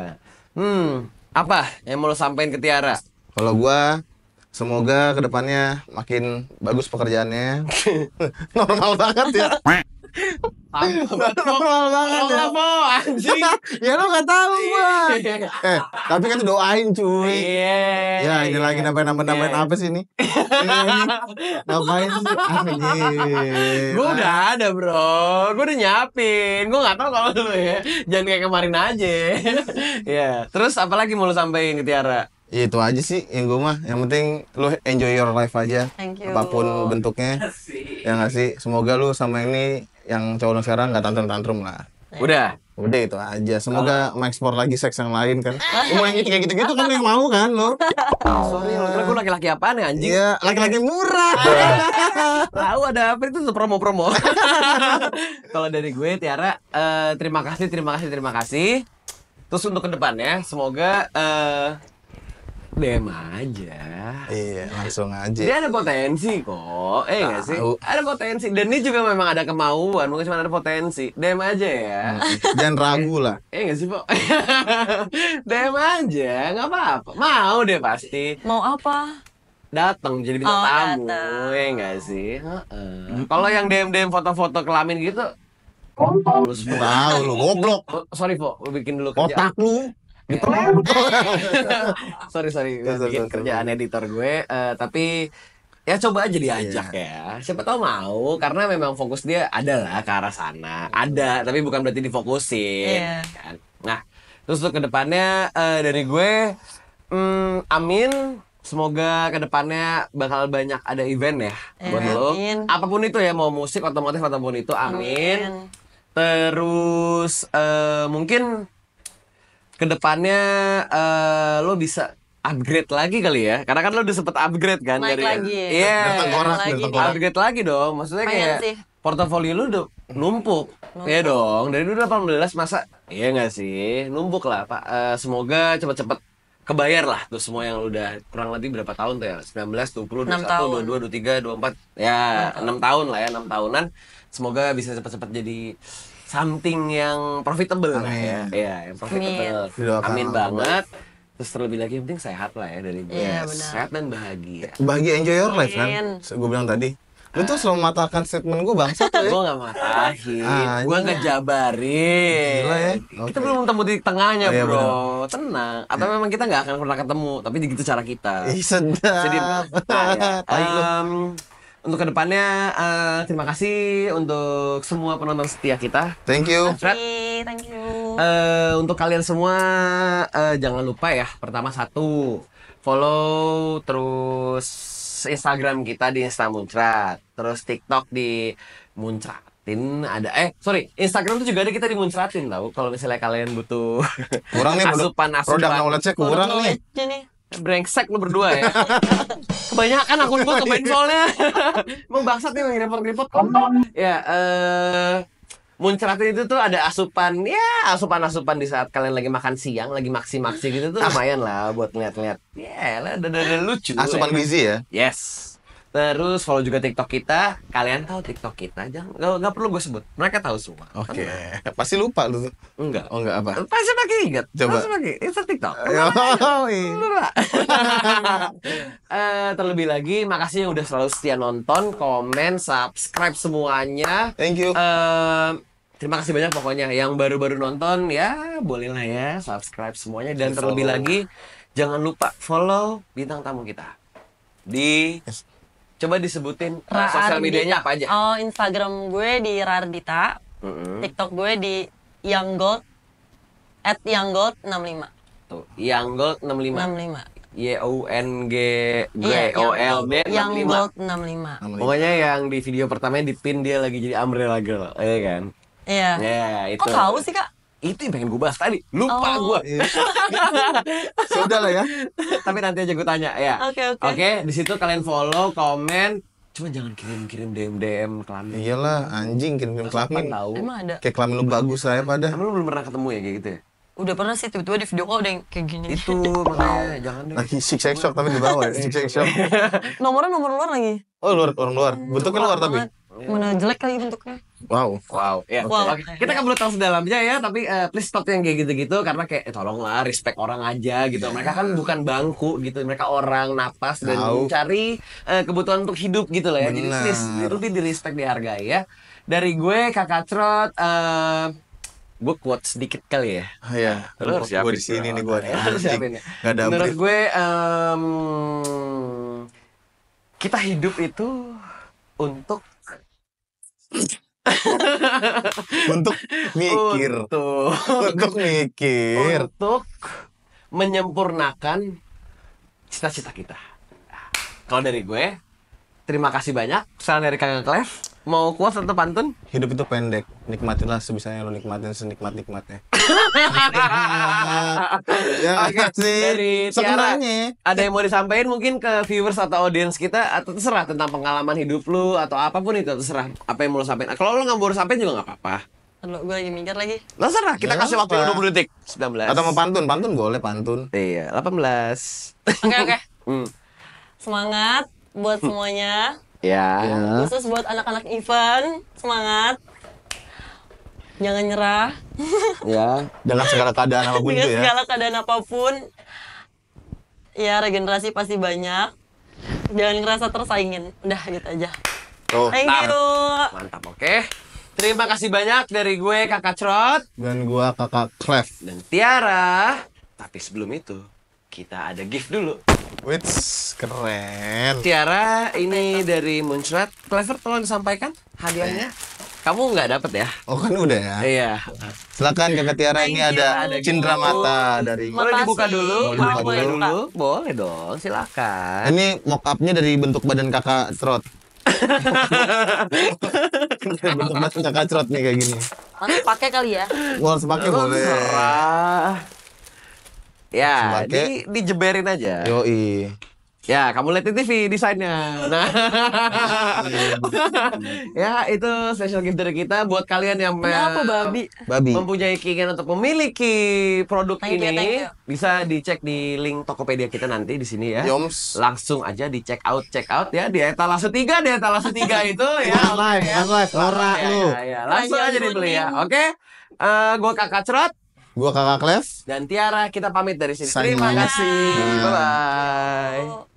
Apa yang mau lo sampein ke Tiara? Kalau gua semoga kedepannya makin bagus pekerjaannya. Normal banget ya. Normal banget ya. Anjing. Ya lo nggak tahu gua. Tapi kan doain cuy. Iya. Ya ini lagi nambahin apa sih ini? Ngapain sih? Anjir. Gue udah ada bro, gue udah nyiapin. Gue nggak tahu kalau lu ya, jangan kayak kemarin aja. Ya, terus apa lagi mau lu sampein ke Tiara? Ya, itu aja sih yang gue mah. Yang penting lu enjoy your life aja. Thank you. Apapun bentuknya. Ya nggak sih. Semoga lu sama ini yang cowok lu sekarang nggak tantrum lah. Udah. Udah itu aja. Semoga mengekspor lagi seks yang lain kan. Mau yang kayak gitu-gitu kan yang mau kan lo. Sorry, lo kira gue laki-laki apaan ya anjing? Iya, laki-laki murah. Tahu ada apa itu tuh promo-promo. Kalau dari gue Tiara, terima kasih. Terus untuk kedepannya, semoga DM aja. Iya, langsung aja. Dia ada potensi kok, nggak sih? Tahu. Ada potensi, dan ini juga memang ada kemauan, mungkin cuma ada potensi. DM aja ya. Jangan ragu lah. Nggak sih, Pok? DM aja, nggak apa-apa. Mau deh pasti. Mau apa? Datang jadi bintang Oh, tamu, datang. nggak sih? Kalau yang DM foto-foto kelamin gitu, terus Tahu lu goblok. sorry, Pok, gue bikin dulu kerja. Otak lu. Gitu. sorry, gue bikin kerjaan editor gue. Tapi ya coba aja diajak ya. Siapa tahu mau, karena memang fokus dia adalah ke arah sana. Ada, tapi bukan berarti difokusin. Iya. Kan? Nah, terus untuk kedepannya dari gue, amin. Semoga kedepannya bakal banyak ada event ya buat lo. Amin. Apapun itu ya, mau musik, otomotif, apapun itu, amin. Terus mungkin kedepannya lo bisa upgrade lagi kali ya, karena kan lo udah sempet upgrade kan Naik lagi ya? Iya, Bertengkorak, lagi. bertengkorak. upgrade lagi dong. Maksudnya Pengen kayak sih. portofolio lo udah numpuk. Iya dong, dari 2018 masa iya nggak sih, numpuk lah Pak. Semoga cepet-cepet kebayar lah tuh semua yang udah kurang lebih berapa tahun tuh ya, 19, 20, 6 21, tahun. 22, 23, 24 ya 6 tahun lah ya, 6 tahunan. Semoga bisa cepet-cepet jadi something yang profitable lah ya. Iya, yang profitable. Doakan Amin yang banget. Terus terlebih lagi yang penting sehat lah ya dari gue. Iya, benar. Sehat dan bahagia. Bahagia, enjoy your life kan. Amin. Gue bilang tadi. Lu tuh selalu mematahkan statement gue bangsat tuh ya. Gue gak matahin, gue Anjing. ngejabarin. Gila ya. Kita Oke. belum ketemu di tengahnya, Oh, iya, bro. Tenang. Atau memang kita gak akan pernah ketemu, tapi gitu cara kita. Ih, sedap. Jadi, nah, ya. Tai lu. Untuk kedepannya, terima kasih untuk semua penonton setia kita. Thank you. Fred, Thank you. untuk kalian semua, jangan lupa ya. Pertama satu, follow terus Instagram kita di Insta Muncrat, terus TikTok di Muncratin ada. Instagram tuh juga ada, kita di Muncratin tau. Kalau misalnya kalian butuh Kurang nih asupan produk knowledge-nya kurang nih. Nih. brengsek lu berdua ya. Kebanyakan akun gua keban soalnya. Emang bangsat nih yang report-report. Ya, Muncratin itu tuh ada asupan di saat kalian lagi makan siang, lagi maksi-maksi gitu tuh lumayan lah buat ngeliat-ngeliat. Ya, lah ada lucu. Asupan gizi ya. Yes. Terus follow juga TikTok kita. Kalian tahu TikTok kita? Nggak perlu gue sebut. Mereka tahu semua. Oke. Pasti lupa lu tuh. Enggak. Oh, enggak apa? Pasti pakai ingat. Coba. Pasti pakai. Itu TikTok. Yoi. Terlebih lagi, makasih yang udah selalu setia nonton, komen, subscribe semuanya. Thank you. Terima kasih banyak pokoknya. Yang baru-baru nonton, ya bolehlah ya subscribe semuanya. Dan Follow. terlebih lagi, jangan lupa follow bintang tamu kita. Coba disebutin sosial medianya apa aja. Oh, Instagram gue di Rardita. TikTok gue di Younggold @younggold65. Tuh, Younggold 65. 65. YOUNGGOLD 65. Younggold65. Pokoknya yang di video pertamanya di pin dia lagi jadi Umbrella Girl, ya kan? Iya. Ya, itu. Kok tahu sih, Kak? Itu yang pengen gue bahas tadi. Lupa Oh. gue. Sudah lah ya. Tapi nanti aja gue tanya ya. Oke. Oke, di situ kalian follow, komen. Cuma jangan kirim-kirim DM kelamin. Iyalah, anjing kirim kelamin. Tahu. Emang ada. Kayak kelamin lu bagus saya pada. Emang lu belum pernah ketemu ya kayak gitu ya? Udah pernah sih tiba-tiba di video call udah yang kayak gini. Itu makanya jangan deh. Lagi six sex shop tapi di bawah ya. Six sex shop. Nomornya nomor luar lagi. Oh, orang luar. Bentuknya luar tapi. Banget. Mana jelek lagi bentuknya. Wow. Wow, ya. Wow. Oke. Kita kan belum tahu sedalamnya ya, tapi please stop yang kayak gitu-gitu karena kayak tolonglah respect orang aja gitu. Mereka kan bukan bangku gitu, mereka orang napas dan Tahu. mencari kebutuhan untuk hidup gitu lah ya. Jadi Benar. please lebih di respect, dihargai ya. Dari gue Kakak Trot, gue quote sedikit kali ya. Iya. Lu harus Gue siapin di sini nih gue. Ya, harus siapin ya. Gak ada Menurut brief. gue kita hidup itu untuk Untuk mikir. Untuk mikir. Untuk menyempurnakan cita-cita kita. Kalau dari gue, terima kasih banyak. Salam dari Kakak Clef. Mau kuas atau pantun? Hidup itu pendek. Nikmatilah sebisanya lo nikmatin senikmat-nikmatnya. Ya, Oke, sih. dari Tiara, Sebenarnya. ada yang mau disampaikan mungkin ke viewers atau audiens kita, atau terserah tentang pengalaman hidup lu atau apapun itu, terserah apa yang mau lu sampaikan. Kalau lu nggak mau lu sampaikan juga nggak apa-apa. Aduh, gue lagi mikir lagi. Terserah, kita Nggak kasih waktu apa. 20 detik. 19. Atau mau pantun? Pantun boleh pantun. Iya, 18. Oke. Hmm. Semangat buat semuanya. Ya. Khusus buat anak-anak event. Semangat. Jangan nyerah. Ya. Dengan segala keadaan apapun Dengan itu ya. segala keadaan apapun. Ya, regenerasi pasti banyak. Jangan ngerasa tersaingin. Udah gitu aja. Tuh. Thank you. Mantap, oke. Terima kasih banyak dari gue Kakak Crot Dan gua Kakak Clef. dan Tiara. Tapi sebelum itu, kita ada gift dulu. Wits, keren. Tiara, ini dari Muncrat. Clever, tolong disampaikan hadiahnya. Kamu nggak dapet ya? Oh kan udah ya. Iya. Silakan Kakak Tiara, ini ada Ada cindera gitu. mata dari. Ma- Boleh Makasih. dibuka dulu? Boleh dibuka Boleh dulu. dulu? Boleh dong, silakan. Ini mock up-nya dari bentuk badan Kakak Trot. Bentuk badan Kakak Trot nih kayak gini. Nanti pakai kali ya. Gua harus pakai boleh. Terserah. Ya, Pakai. dijeberin aja. Yoi. Ya, kamu lihat di TV desainnya. Nah, ya itu special gift dari kita buat kalian yang Kenapa babi? Babi. mempunyai keinginan untuk memiliki produk Thank you, ini, thank you. bisa dicek di link Tokopedia kita nanti di sini ya. Yoms. Langsung aja di check out ya di etalase 3 itu ya. Live, live, ora Ya, lu. ya, ya. Langsung Ayo, aja dibeli ya. kuning. Oke. Gua Kakak Cerot. Gua Kakak Clef. Dan Tiara, kita pamit dari sini. Signing Terima off. kasih. Bye bye.